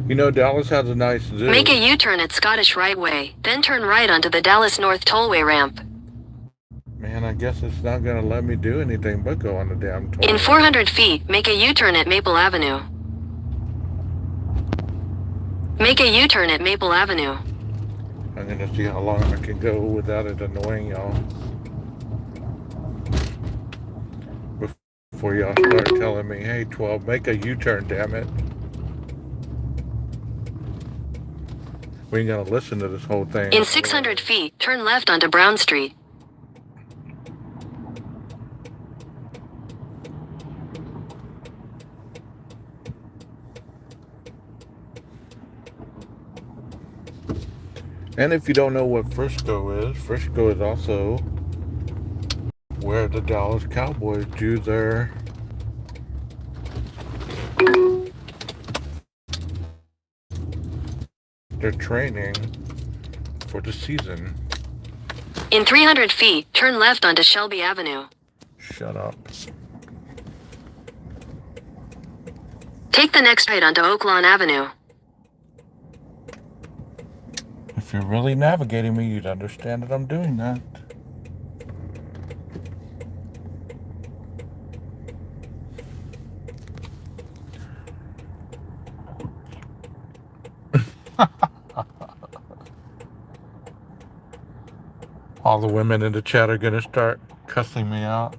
You know, Dallas has a nice zoo. Make a U-turn at Scottish Right Way, then turn right onto the Dallas North Tollway ramp. Man, I guess it's not gonna let me do anything but go on the damn toll. In 400 feet, make a U-turn at Maple Avenue. Make a U-turn at Maple Avenue. I'm gonna see how long I can go without it annoying y'all. Before y'all start telling me, hey 12, make a U-turn, damn it. We ain't gonna listen to this whole thing. In 600 feet, turn left onto Brown Street. And if you don't know what Frisco is also where the Dallas Cowboys do their training for the season. In 300 feet, turn left onto Shelby Avenue. Shut up. Take the next right onto Oaklawn Avenue. If you're really navigating me, you'd understand that I'm doing that. All the women in the chat are gonna start cussing me out.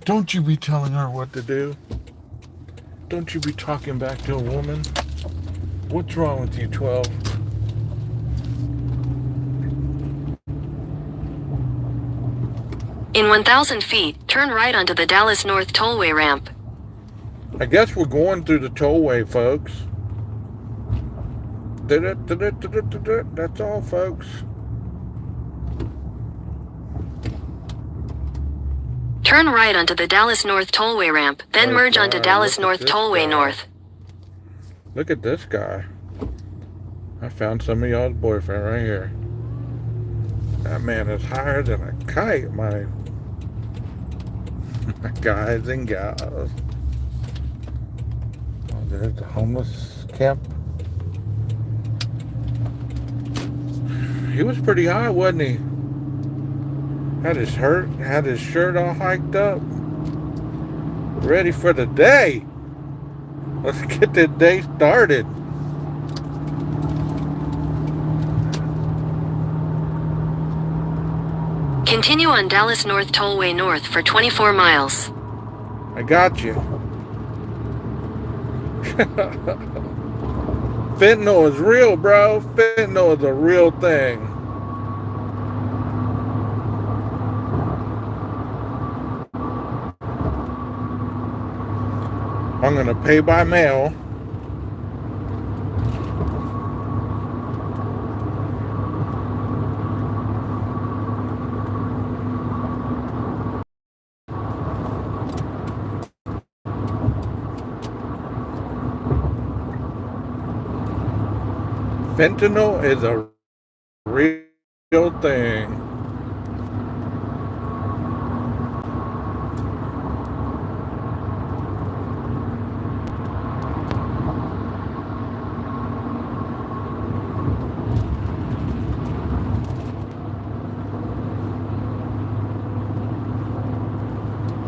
Don't you be telling her what to do. Don't you be talking back to a woman. What's wrong with you, 12? In 1,000 feet, turn right onto the Dallas North Tollway ramp. I guess we're going through the tollway, folks. That's all, folks. Turn right onto the Dallas North Tollway ramp, then merge onto Dallas North Tollway North. Look at this guy. I found some of y'all's boyfriend right here. That man is higher than a kite, my guys and gals. Oh, there's the homeless camp. He was pretty high, wasn't he? Had his shirt all hiked up. Ready for the day. Let's get this day started. Continue on Dallas North Tollway North for 24 miles. I got you. Fentanyl is real, bro. Fentanyl is a real thing. I'm gonna pay by mail. Fentanyl is a real thing.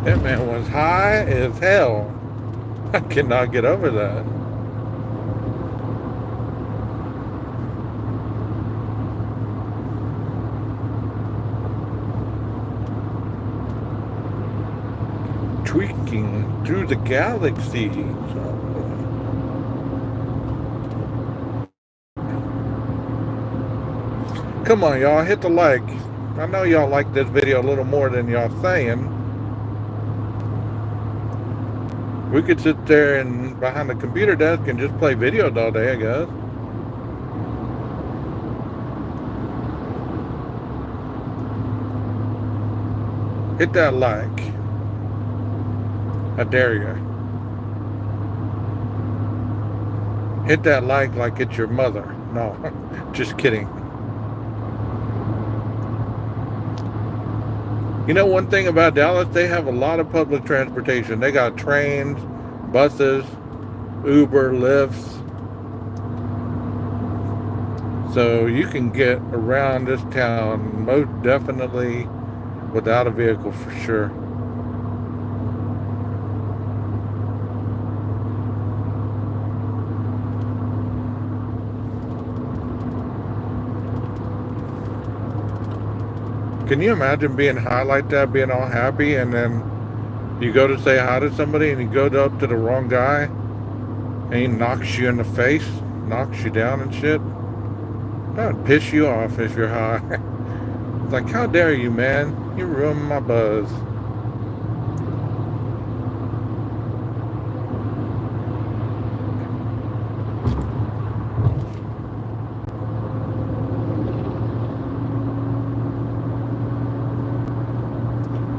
That man was high as hell. I cannot get over that. Tweaking through the galaxy. Come on, y'all, hit the like. I know y'all like this video a little more than y'all saying. We could sit there and behind the computer desk and just play videos all day, I guess. Hit that like. I dare you. Hit that like it's your mother. No, just kidding. You know one thing about Dallas, they have a lot of public transportation. They got trains, buses, Uber, Lyfts. So you can get around this town most definitely without a vehicle for sure. Can you imagine being high like that, being all happy, and then you go to say hi to somebody and you go up to the wrong guy and he knocks you in the face, knocks you down and shit? That would piss you off if you're high. It's like, how dare you, man? You ruined my buzz.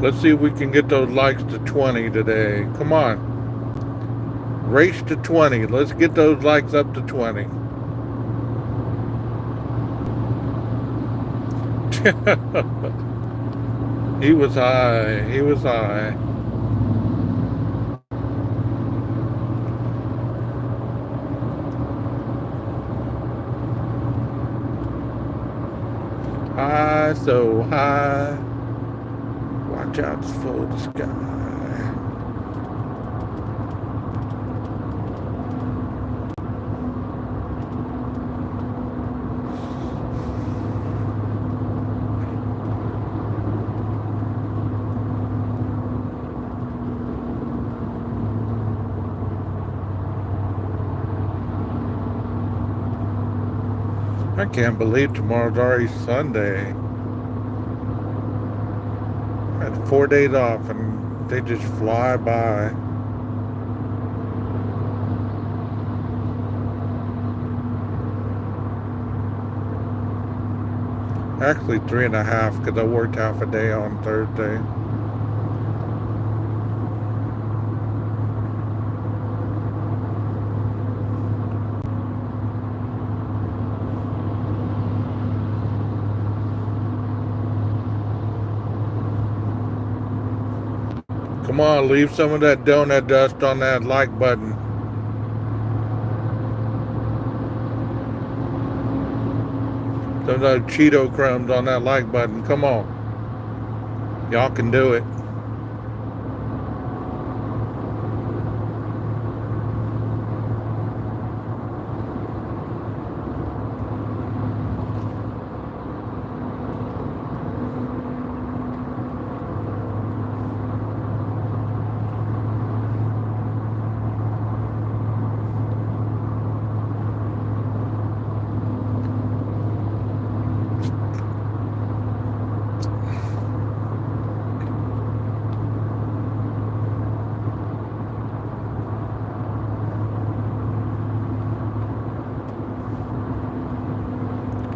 Let's see if we can get those likes to 20 today. Come on. Race to 20. Let's get those likes up to 20. He was high. He was high. High, so high. Watch out, it's full of the sky. I can't believe tomorrow's already Sunday. I had 4 days off and they just fly by. Actually 3.5 because I worked half a day on Thursday. Come on, leave some of that donut dust on that like button. Some of those Cheeto crumbs on that like button. Come on. Y'all can do it.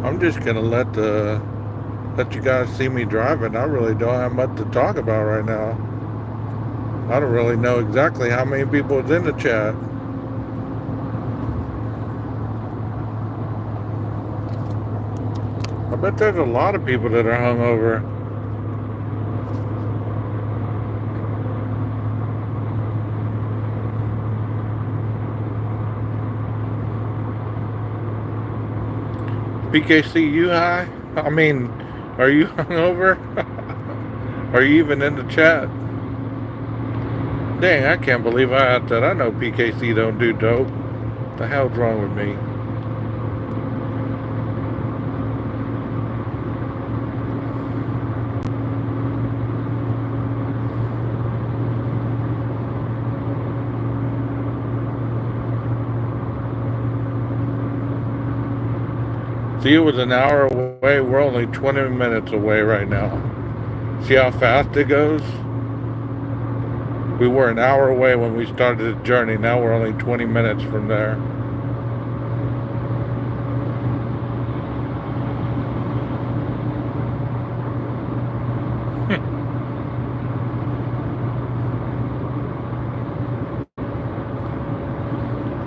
I'm just gonna let you guys see me driving. I really don't have much to talk about right now. I don't really know exactly how many people is in the chat. I bet there's a lot of people that are hungover. PKC, you high? I mean, are you hungover? Are you even in the chat? Dang, I can't believe I had that. I know PKC don't do dope. What the hell's wrong with me? See, it was an hour away. We're only 20 minutes away right now. See how fast it goes? We were an hour away when we started the journey. Now we're only 20 minutes from there.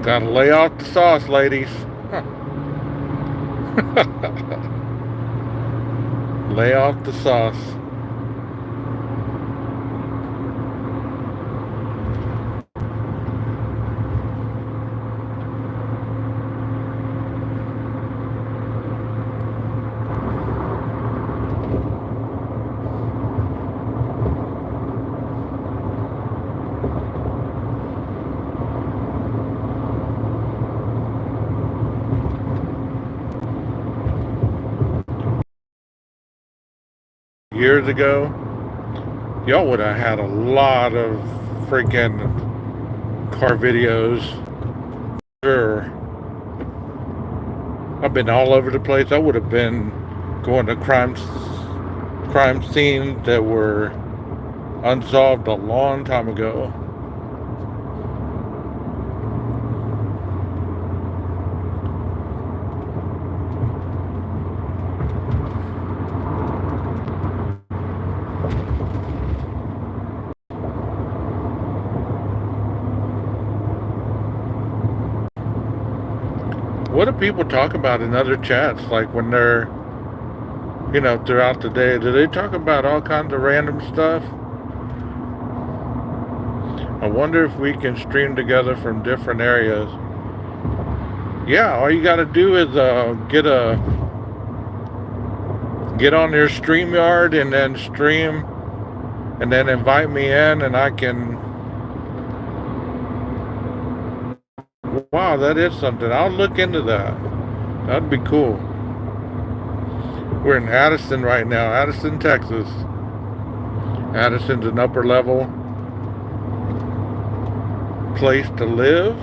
Gotta lay off the sauce, ladies. Lay off the sauce. Years ago, y'all would have had a lot of freaking car videos. Sure. I've been all over the place. I would have been going to crime scenes that were unsolved a long time ago. What do people talk about in other chats, like when they're, throughout the day? Do they talk about all kinds of random stuff? I wonder if we can stream together from different areas. Yeah, all you gotta do is get on their StreamYard and then stream and then invite me in and I can... Wow, that is something. I'll look into that. That'd be cool. We're in Addison right now, Addison, Texas. Addison's an upper level place to live.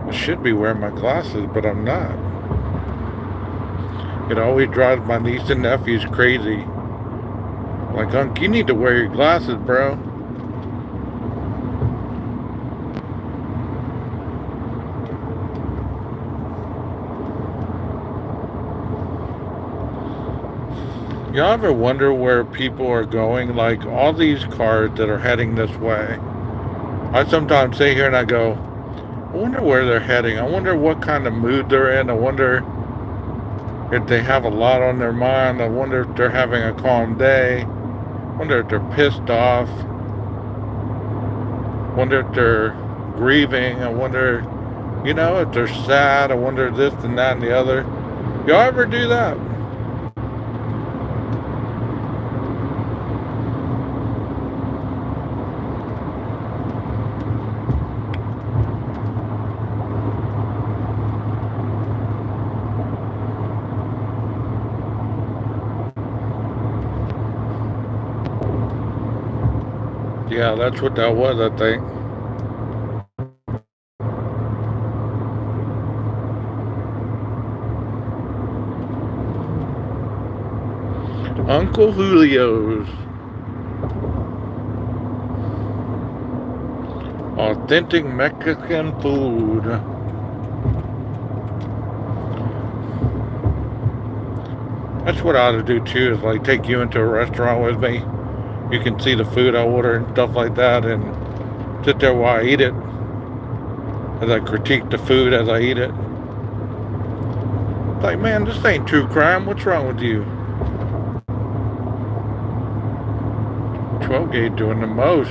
I should be wearing my glasses, but I'm not. It always drives my niece and nephews crazy. Like, Unc, you need to wear your glasses, bro. Y'all ever wonder where people are going? Like, all these cars that are heading this way. I sometimes sit here and I go, I wonder where they're heading. I wonder what kind of mood they're in. I wonder if they have a lot on their mind. I wonder if they're having a calm day. I wonder if they're pissed off. I wonder if they're grieving. I wonder, you know, if they're sad. I wonder this and that and the other. Y'all ever do that? Yeah, that's what that was, I think. Uncle Julio's. Authentic Mexican food. That's what I ought to do too, is like take you into a restaurant with me. You can see the food I order and stuff like that and sit there while I eat it. As I critique the food as I eat it. It's like, man, this ain't true crime. What's wrong with you? 12 gauge doing the most.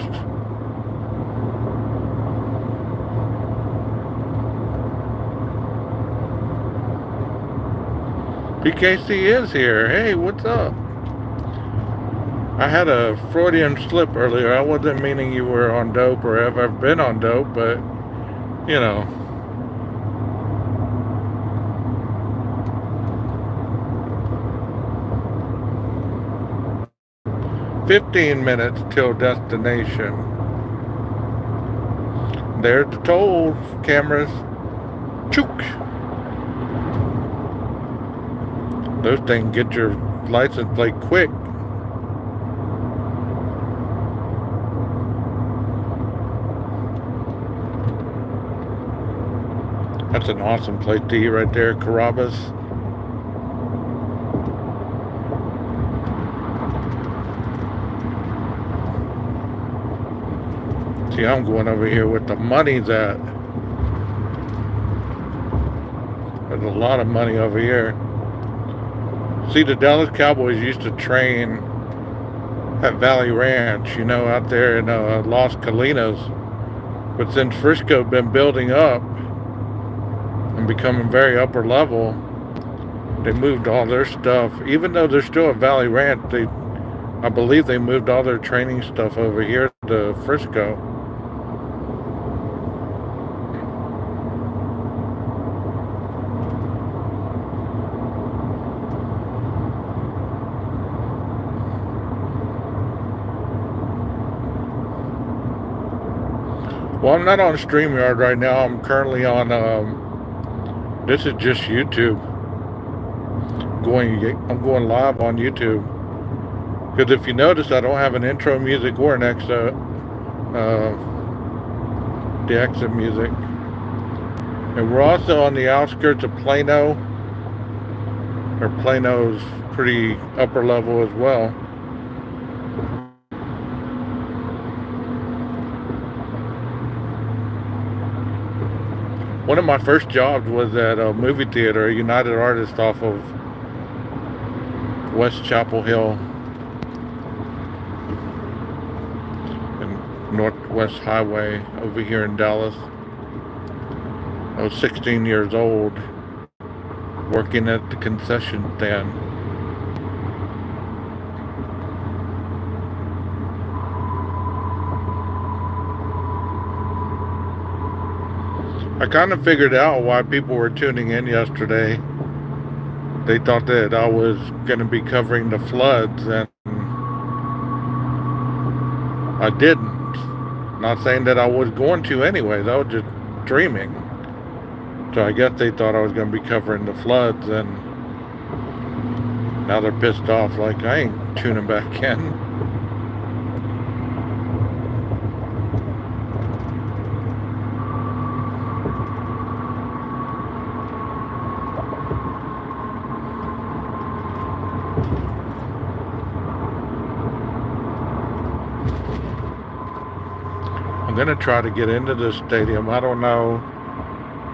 PKC is here. Hey, what's up? I had a Freudian slip earlier. I wasn't meaning you were on dope or have ever been on dope, but, you know. "15 minutes till destination." There's the toll cameras. Chook. Those things get your license plate quick. That's an awesome place to eat right there, Carrabba's. See, I'm going over here with the money's at. There's a lot of money over here. See, the Dallas Cowboys used to train at Valley Ranch, you know, out there in Los Colinas. But since Frisco been building up and becoming very upper level, they moved all their stuff. Even though they're still at Valley Ranch, I believe they moved all their training stuff over here to Frisco. Well, I'm not on StreamYard right now. I'm currently on, this is just YouTube. I'm going live on YouTube. Because if you notice, I don't have an intro music or an exit, the exit music. And we're also on the outskirts of Plano. Or Plano's pretty upper level as well. One of my first jobs was at a movie theater, United Artists off of West Chapel Hill and Northwest Highway over here in Dallas. I was 16 years old, working at the concession stand. I kind of figured out why people were tuning in yesterday. They thought that I was going to be covering the floods, and I didn't. Not saying that I was going to anyways, I was just dreaming. So I guess they thought I was going to be covering the floods, and now they're pissed off like I ain't tuning back in. I'm gonna try to get into this stadium. I don't know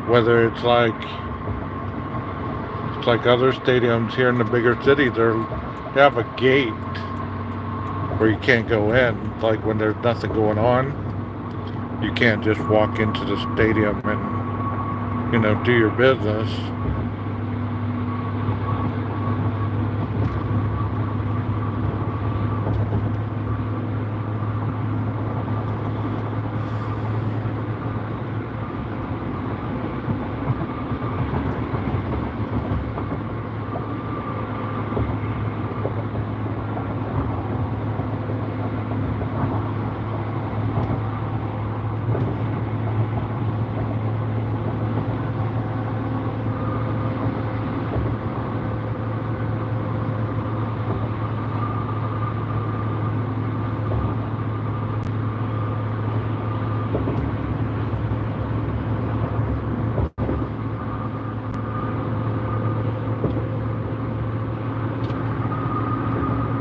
whether it's like other stadiums here in the bigger cities. They have a gate where you can't go in. Like when there's nothing going on, you can't just walk into the stadium and, do your business.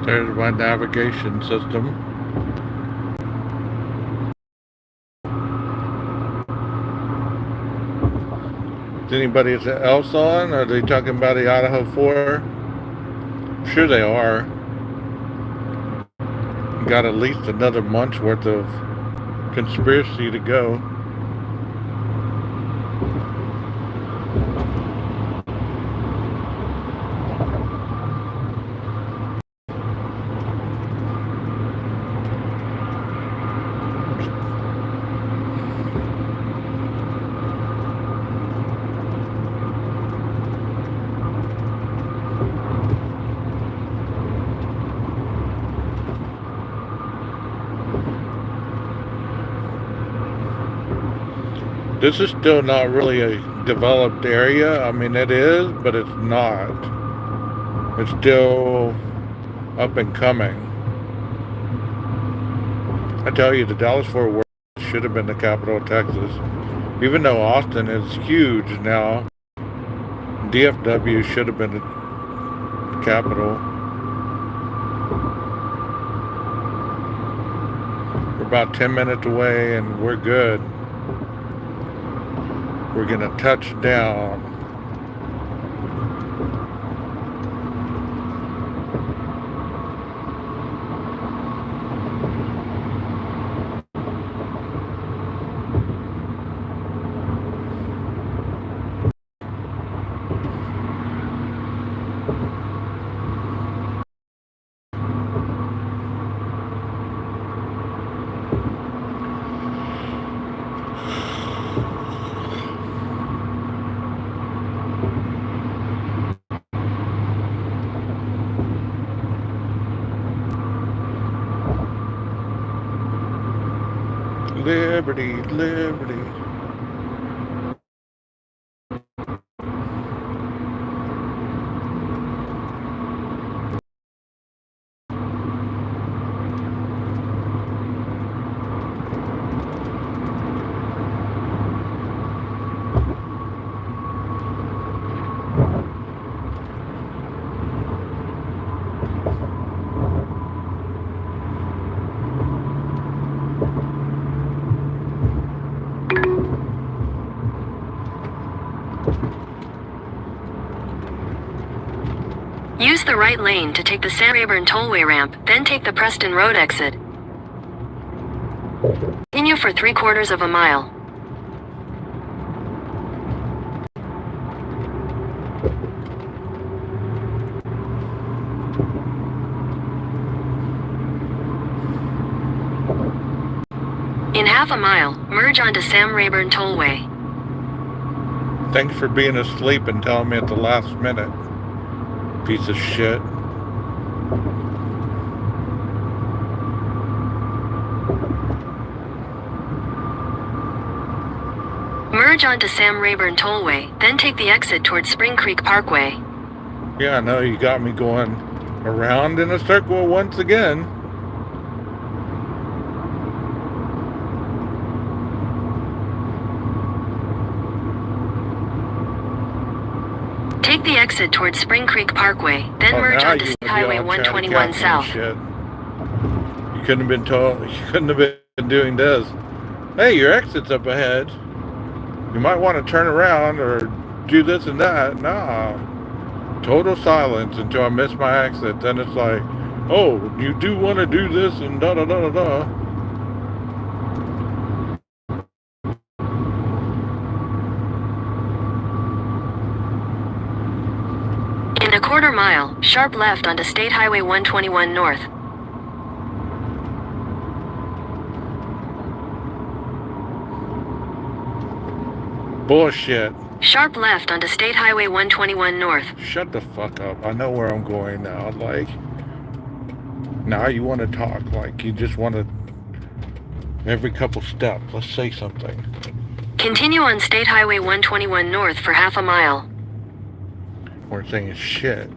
There's my navigation system. Is anybody else on? Are they talking about the Idaho 4? I'm sure they are. Got at least another month's worth of conspiracy to go. This is still not really a developed area. I mean, it is, but it's not. It's still up and coming. I tell you, the Dallas-Fort Worth should have been the capital of Texas. Even though Austin is huge now, DFW should have been the capital. We're about 10 minutes away and we're good. We're gonna touch down. Liberty, liberty. Use the right lane to take the San Rayburn Tollway ramp, then take the Preston Road exit. Continue for 3/4 of a mile. In half a mile, merge onto Sam Rayburn Tollway. Thanks for being asleep and telling me at the last minute. Piece of shit. Merge onto Sam Rayburn Tollway, then take the exit towards Spring Creek Parkway. Yeah, I know you got me going around in a circle once again. Take the exit towards Spring Creek Parkway, then merge now onto you State wanna be Highway all 121 chatty Cathy and South. shit. You couldn't have been told. You couldn't have been doing this. Hey, your exit's up ahead. You might want to turn around or do this and that. Nah. Total silence until I miss my exit. Then it's like, oh, you do want to do this and da da da da da. In a quarter mile, sharp left onto State Highway 121 North. Bullshit. Sharp left onto State Highway 121 North. Shut the fuck up. I know where I'm going now. Like, now you want to talk. Like, you just want to, every couple steps, let's say something. Continue on State Highway 121 North for half a mile. We're saying shit.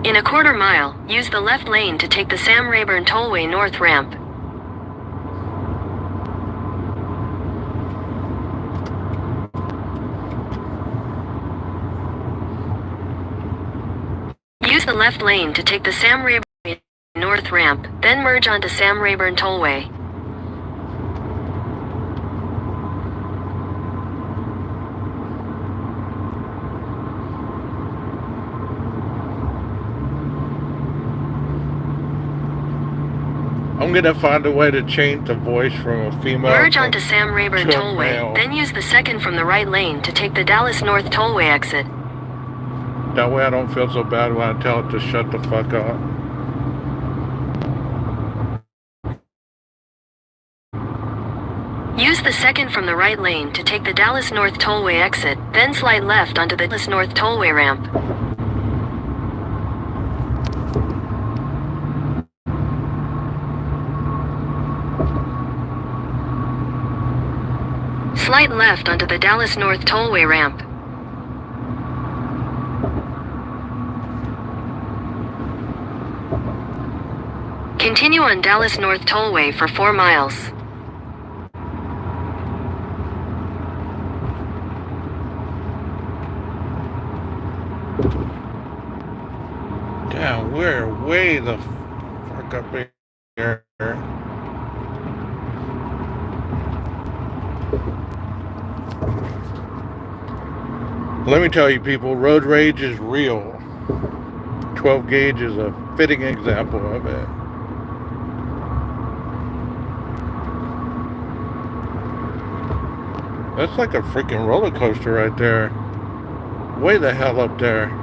In a quarter mile, use the left lane to take the Sam Rayburn Tollway North ramp. Use the left lane to take the Sam Rayburn North ramp, then merge onto Sam Rayburn Tollway. I'm gonna find a way to change the voice from a female. Merge onto Sam Rayburn to a Tollway, male. then use the second from the right lane to take the Dallas North Tollway exit. That way I don't feel so bad when I tell it to shut the fuck up. Use the second from the right lane to take the Dallas North Tollway exit, then slide left onto the Dallas North Tollway ramp. Slide left onto the Dallas North Tollway ramp. Continue on Dallas North Tollway for 4 miles. Damn, we're way the fuck up here. Let me tell you people, road rage is real. 12 gauge is a fitting example of it. That's like a freaking roller coaster right there. Way the hell up there.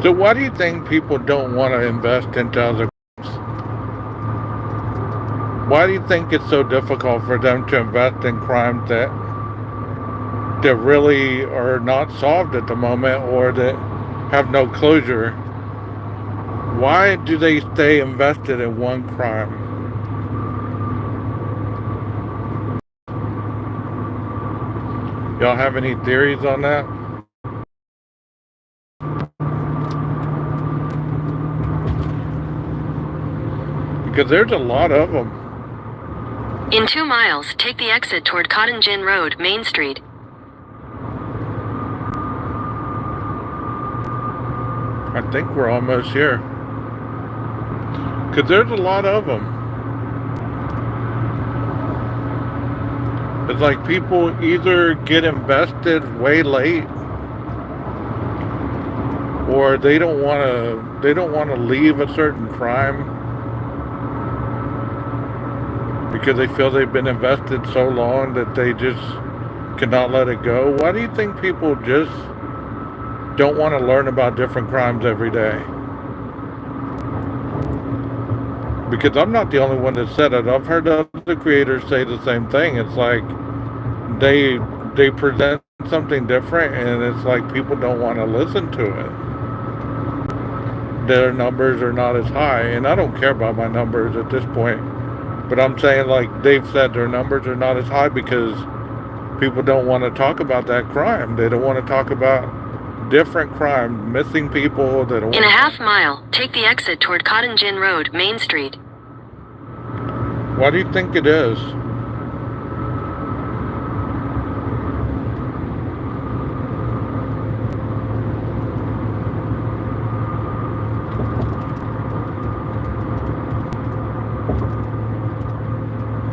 So why do you think people don't want to invest into other crimes? Why do you think it's so difficult for them to invest in crimes that really are not solved at the moment or that have no closure? Why do they stay invested in one crime? Y'all have any theories on that? Because there's a lot of them. In 2 miles, take the exit toward Cotton Gin Road, Main Street. I think we're almost here. Because there's a lot of them. It's like people either get invested way late, or they don't want to leave a certain crime because they feel they've been invested so long that they just cannot let it go. Why do you think people just don't want to learn about different crimes every day? Because I'm not the only one that said it. I've heard other creators say the same thing. It's like they present something different, and it's like people don't want to listen to it. Their numbers are not as high, and I don't care about my numbers at this point. But I'm saying, like they've said, their numbers are not as high because people don't want to talk about that crime. They don't want to talk about different crime, missing people. They don't. In a half mile, take the exit toward Cotton Gin Road, Main Street. Why do you think it is?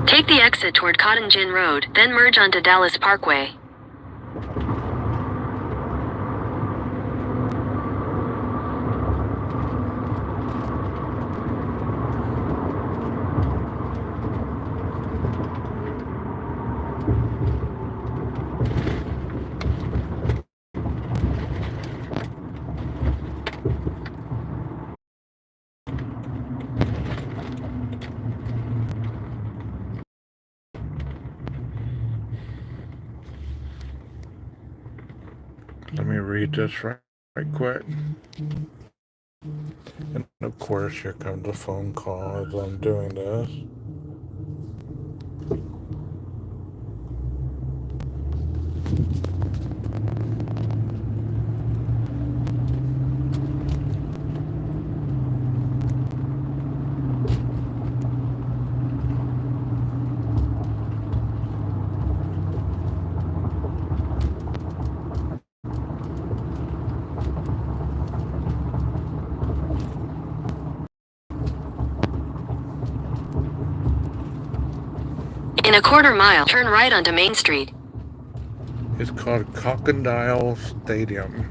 Take the exit toward Cotton Gin Road, then merge onto Dallas Parkway. Let me read this right quick. And of course, here comes the phone call as I'm doing this. In a quarter mile, turn right onto Main Street. It's called Crocodile Stadium.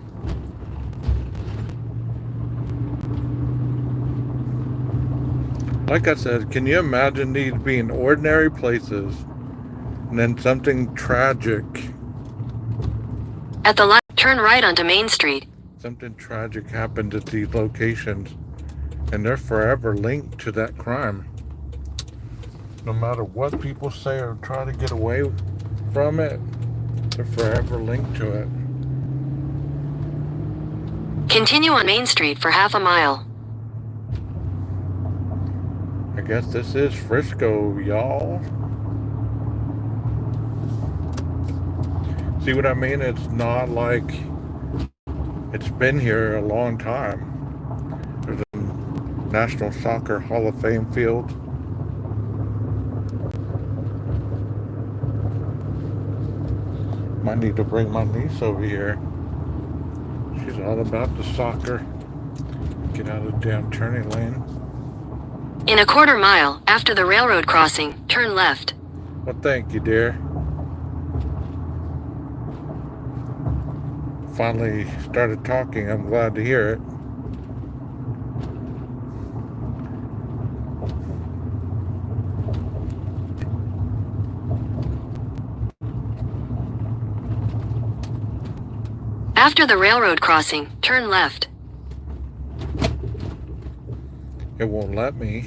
Like I said, can you imagine these being ordinary places and then something tragic? At the light, turn right onto Main Street. Something tragic happens at these locations, and they're forever linked to that crime. No matter what people say or try to get away from it, they're forever linked to it. Continue on Main Street for half a mile. I guess this is Frisco, y'all. See what I mean? It's not like it's been here a long time. There's a National Soccer Hall of Fame field. Might need to bring my niece over here. She's all about the soccer. Get out of the damn turning lane. In a quarter mile, after the railroad crossing, turn left. Well, thank you, dear. Finally started talking. I'm glad to hear it. After the railroad crossing, turn left. It won't let me.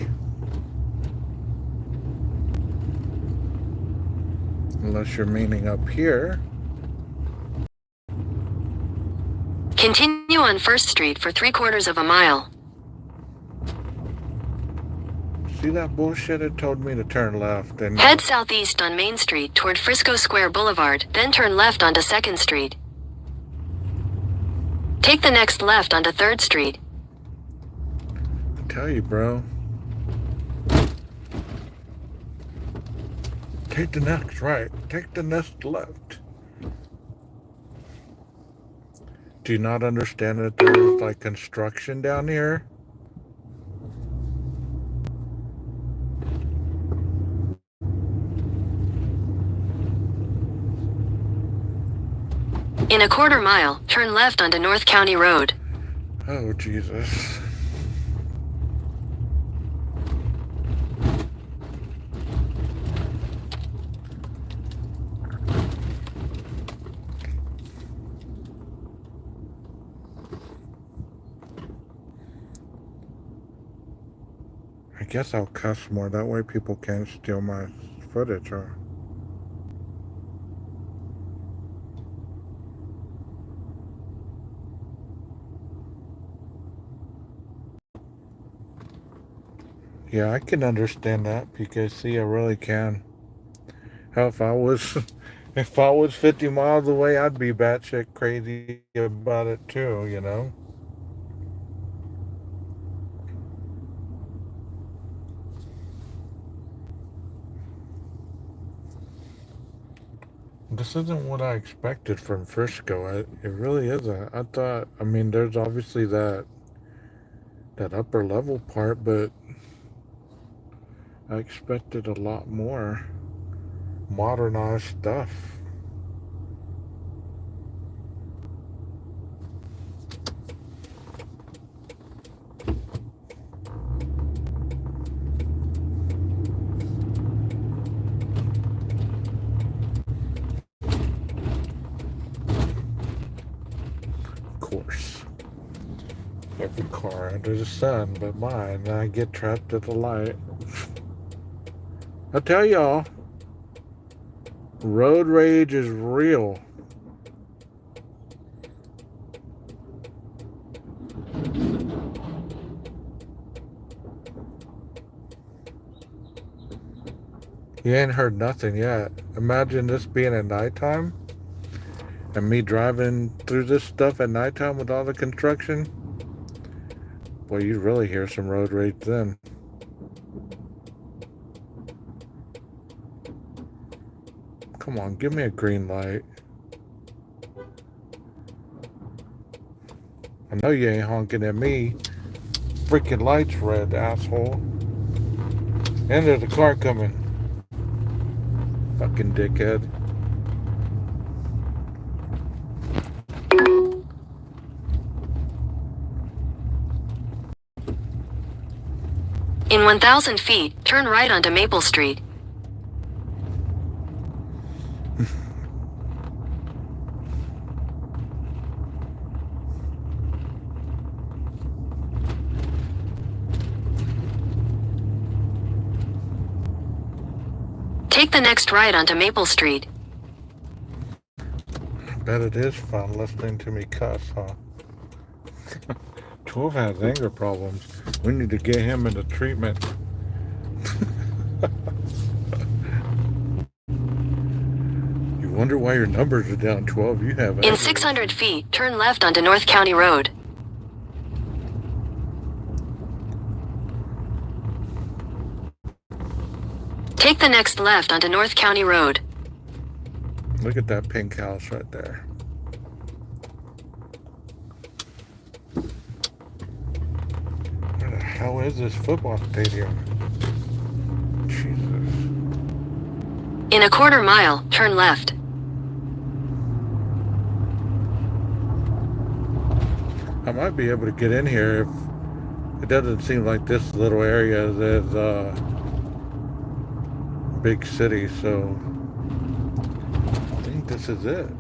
Unless you're meaning up here. Continue on 1st Street for 3/4 of a mile. See that bullshit? It told me to turn left and Head southeast on Main Street toward Frisco Square Boulevard, then turn left onto 2nd Street. Take the next left onto 3rd Street. I tell you, bro. Take the next right. Take the next left. Do you not understand that there's like construction down here? In a quarter mile, turn left onto North County Road. Oh, Jesus. I guess I'll cuss more. That way people can't steal my footage. Huh? Yeah, I can understand that because, see, I really can. Hell, if I was, if I was 50 miles away, I'd be batshit crazy about it too, you know? This isn't what I expected from Frisco. It really isn't. I thought, I mean, there's obviously that upper level part, but I expected a lot more modernized stuff. Of course. Every car under the sun but mine, and I get trapped at the light. I tell y'all, road rage is real. You ain't heard nothing yet. Imagine this being at nighttime and me driving through this stuff at nighttime with all the construction. Boy, you'd really hear some road rage then. Come on, give me a green light. I know you ain't honking at me. Freaking light's red, asshole. And there's a car coming. Fucking dickhead. In 1,000 feet, turn right onto Maple Street. Take the next right onto Maple Street. I bet it is fun listening to me cuss, huh? 12 has anger problems. We need to get him into treatment. You wonder why your numbers are down, 12. You have anger. In 600 feet, turn left onto North County Road. Take the next left onto North County Road. Look at that pink house right there. Where the hell is this football stadium? Jesus. In a quarter mile, turn left. I might be able to get in here if it doesn't seem like this little area is big city, so I think this is it.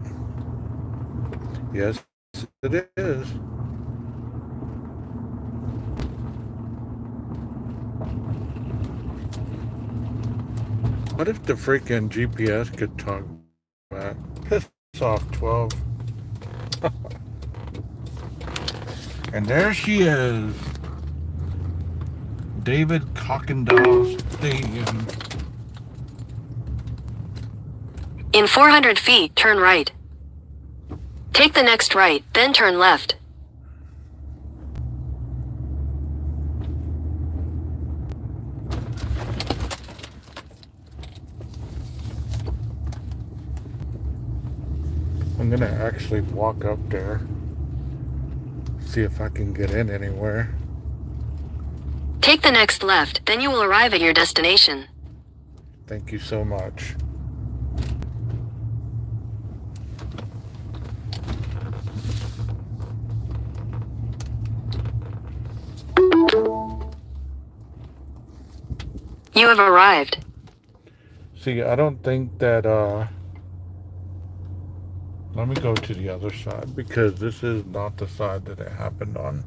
Yes, it is. What if the freaking GPS could talk back? Piss off, 12. And there she is. David Cockendall Stadium. In 400 feet, turn right. Take the next right, then turn left. I'm gonna actually walk up there, see if I can get in anywhere. Take the next left, then you will arrive at your destination. Thank you so much. You have arrived. See, I don't think that, let me go to the other side because this is not the side that it happened on.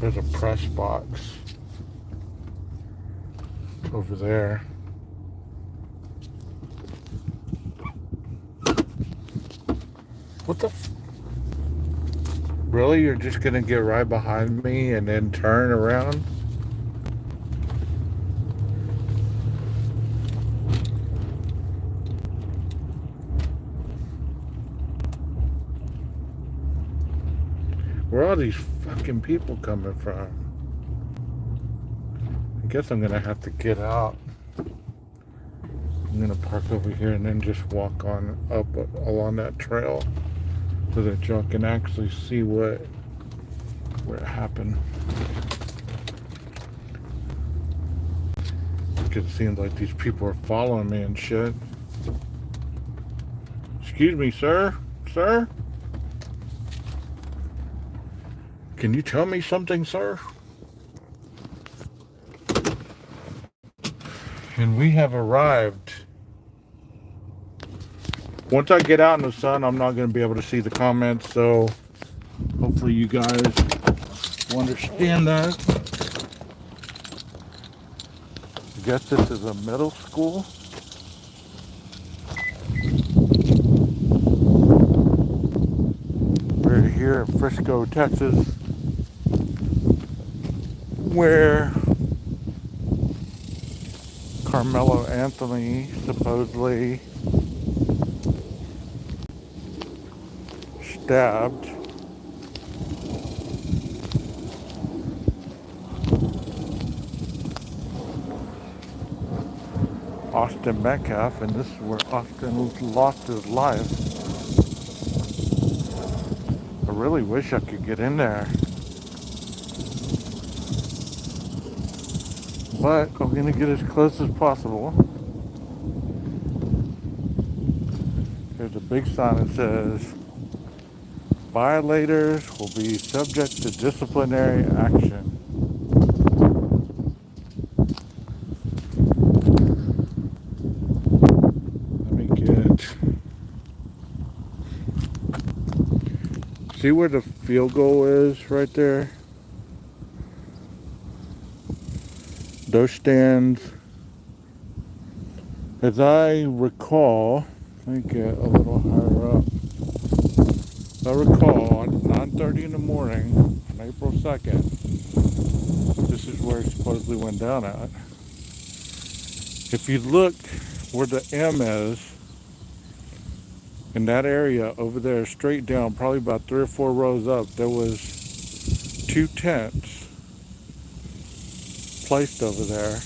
There's a press box over there. What the Really? You're just gonna get right behind me and then turn around? Where are all these fucking people coming from? I guess I'm gonna have to get out. I'm gonna park over here and then just walk on up along that trail so that y'all can actually see where it happened. Because it seems like these people are following me and shit. Excuse me, sir? Sir? Can you tell me something, sir? And we have arrived. Once I get out in the sun, I'm not going to be able to see the comments, so hopefully you guys will understand that. I guess this is a middle school. We're here in Frisco, Texas, where Carmelo Anthony supposedly stabbed Austin Metcalf, and this is where Austin lost his life. I really wish I could get in there, but I'm gonna get as close as possible. There's a big sign that says violators will be subject to disciplinary action. Let me get... See where the field goal is right there? Those stands, as I recall, let me get a little higher up. As I recall, at 9:30 in the morning on April 2nd, this is where it supposedly went down at. If you look where the M is, in that area over there, straight down, probably about 3 or 4 rows up, there was 2 tents placed over there,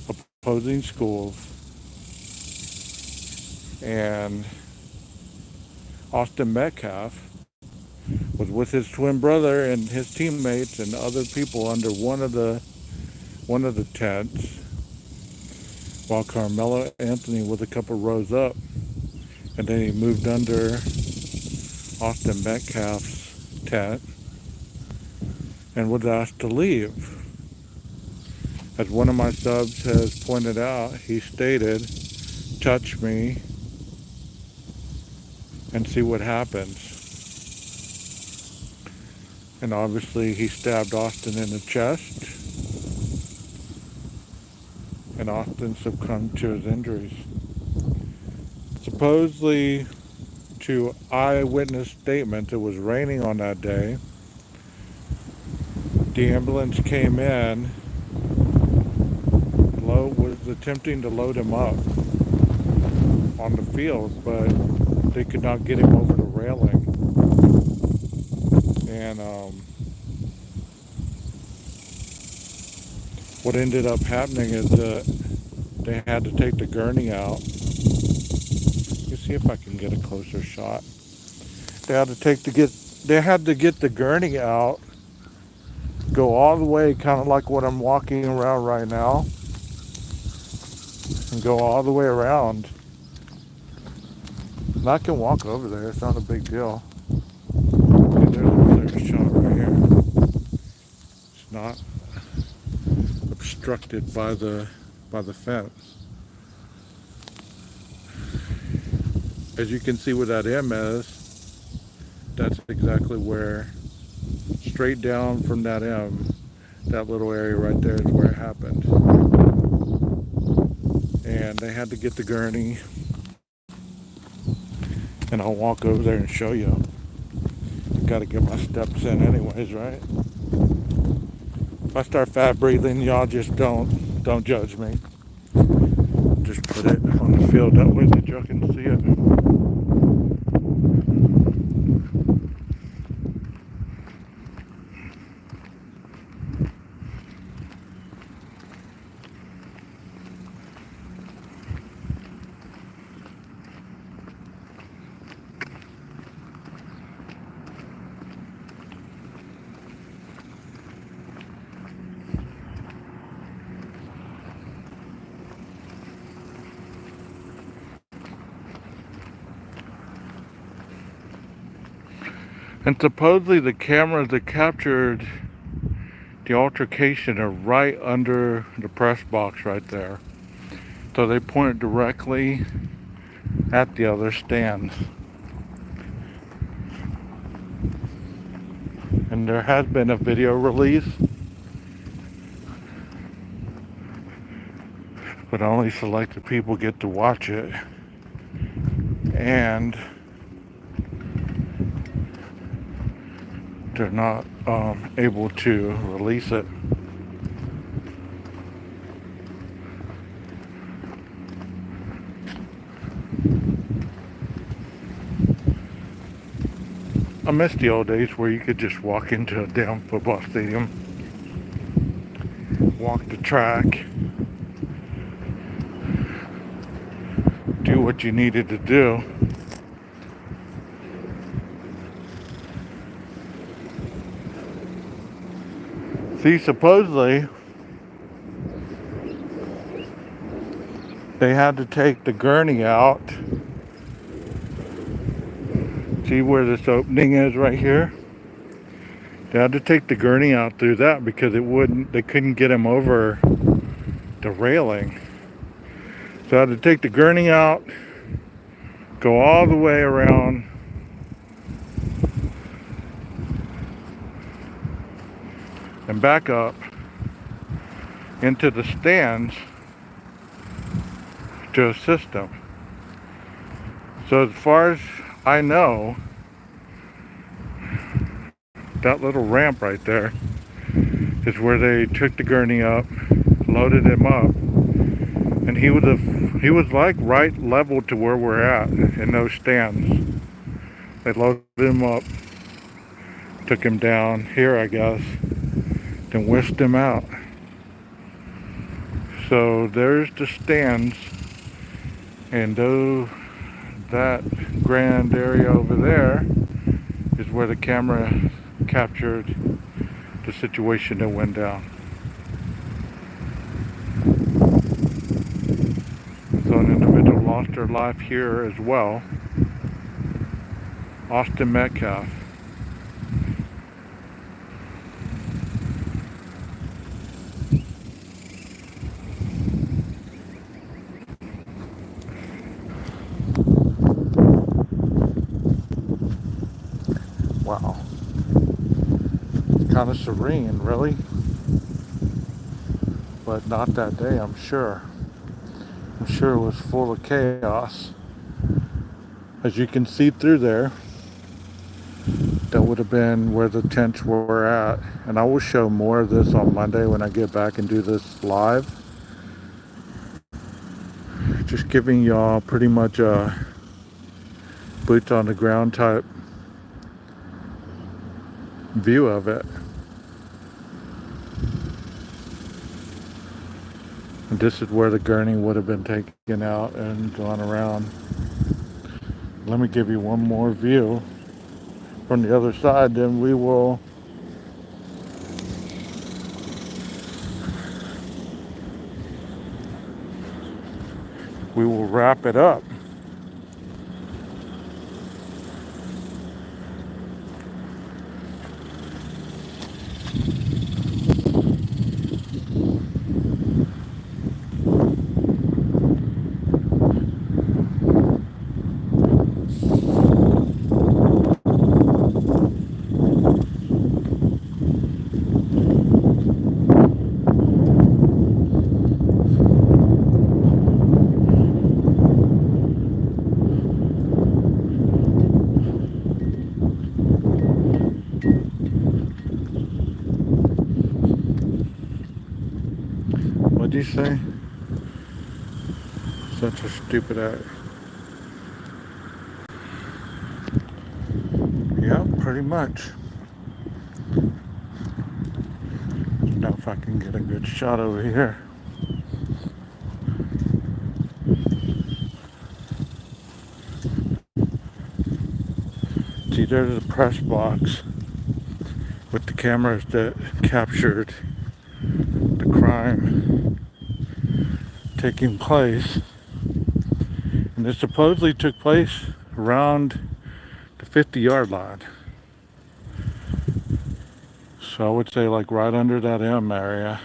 opposing schools, and Austin Metcalf was with his twin brother and his teammates and other people under one of the tents, while Carmelo Anthony was a couple rows up, and then he moved under Austin Metcalf's tent and was asked to leave. As one of my subs has pointed out, he stated, "Touch me and see what happens." And obviously he stabbed Austin in the chest, and Austin succumbed to his injuries. Supposedly, to eyewitness statements, it was raining on that day. The ambulance came in, was attempting to load him up on the field, but they could not get him over the railing. And what ended up happening is that they had to take the gurney out. Let's see if I can get a closer shot. They had to get the gurney out, go all the way, kind of like what I'm walking around right now, and go all the way around. And I can walk over there. It's not a big deal. Okay, there's a clear shot right here. It's not obstructed by the fence. As you can see where that M is, that's exactly where, straight down from that M, that little area right there is where it happened. And they had to get the gurney, and I'll walk over there and show you. Got to get my steps in anyways, right? If I start fat breathing, y'all just don't judge me. Just put it on the field that way that y'all can see it. And supposedly the cameras that captured the altercation are right under the press box right there. So they point directly at the other stands. And there has been a video release, but only selected people get to watch it. And they're not able to release it. I miss the old days where you could just walk into a damn football stadium, walk the track, do what you needed to do. See, supposedly they had to take the gurney out. See where this opening is right here? They had to take the gurney out through that because they couldn't get him over the railing. So I had to take the gurney out, go all the way around, and back up into the stands to assist them. So as far as I know, that little ramp right there is where they took the gurney up, loaded him up, and he was like right level to where we're at in those stands. They loaded him up, took him down here, I guess, then whisked him out. So there's the stands, and that grand area over there is where the camera captured the situation that went down. So an individual lost her life here as well. Austin Metcalf. Wow. It's kind of serene, really. But not that day, I'm sure. I'm sure it was full of chaos. As you can see through there, that would have been where the tents were at. And I will show more of this on Monday when I get back and do this live. Just giving y'all pretty much a boots on the ground type view of it. This is where the gurney would have been taken out and gone around. Let me give you one more view from the other side, then we will wrap it up. What'd you say? Such a stupid act. Yeah, pretty much. Now if I can get a good shot over here. See, there's a press box with the cameras that captured the crime taking place. And it supposedly took place around the 50-yard line. So I would say like right under that M area.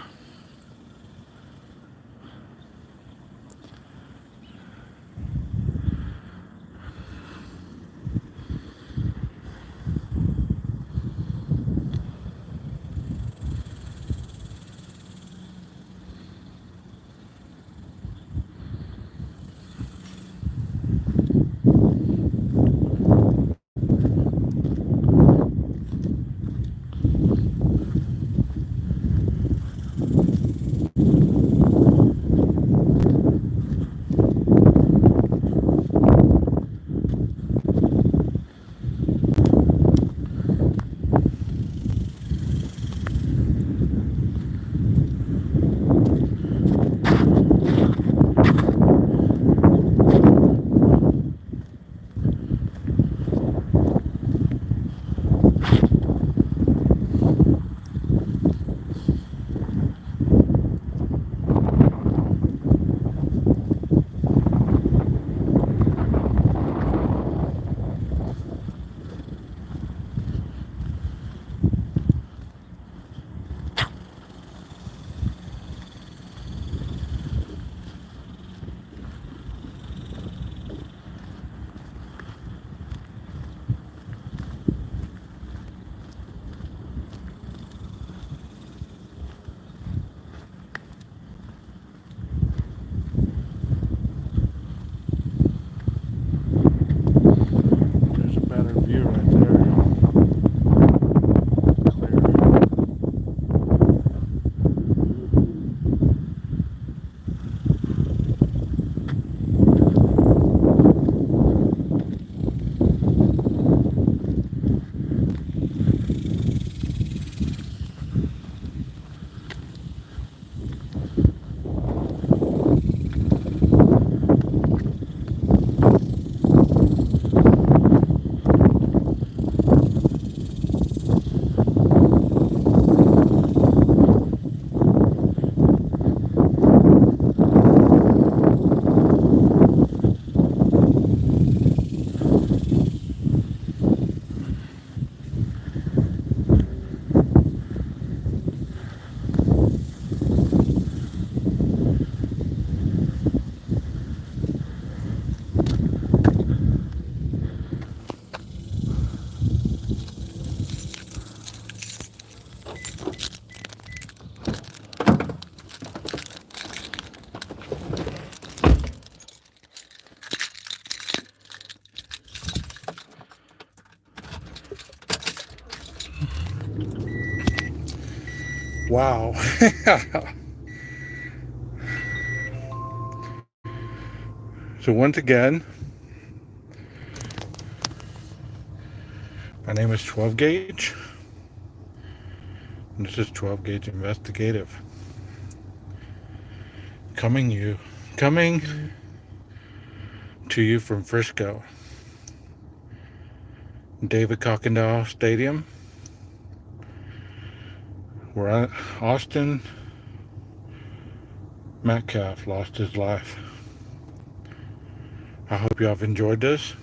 There's a better view right there. Wow. So once again, my name is 12 Gauge, and this is 12 Gauge Investigative. coming to you from Frisco, David Cockendall Stadium, where Austin Metcalf lost his life. I hope you have enjoyed this.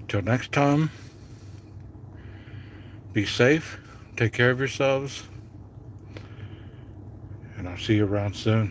Till next time, be safe, take care of yourselves, and I'll see you around soon.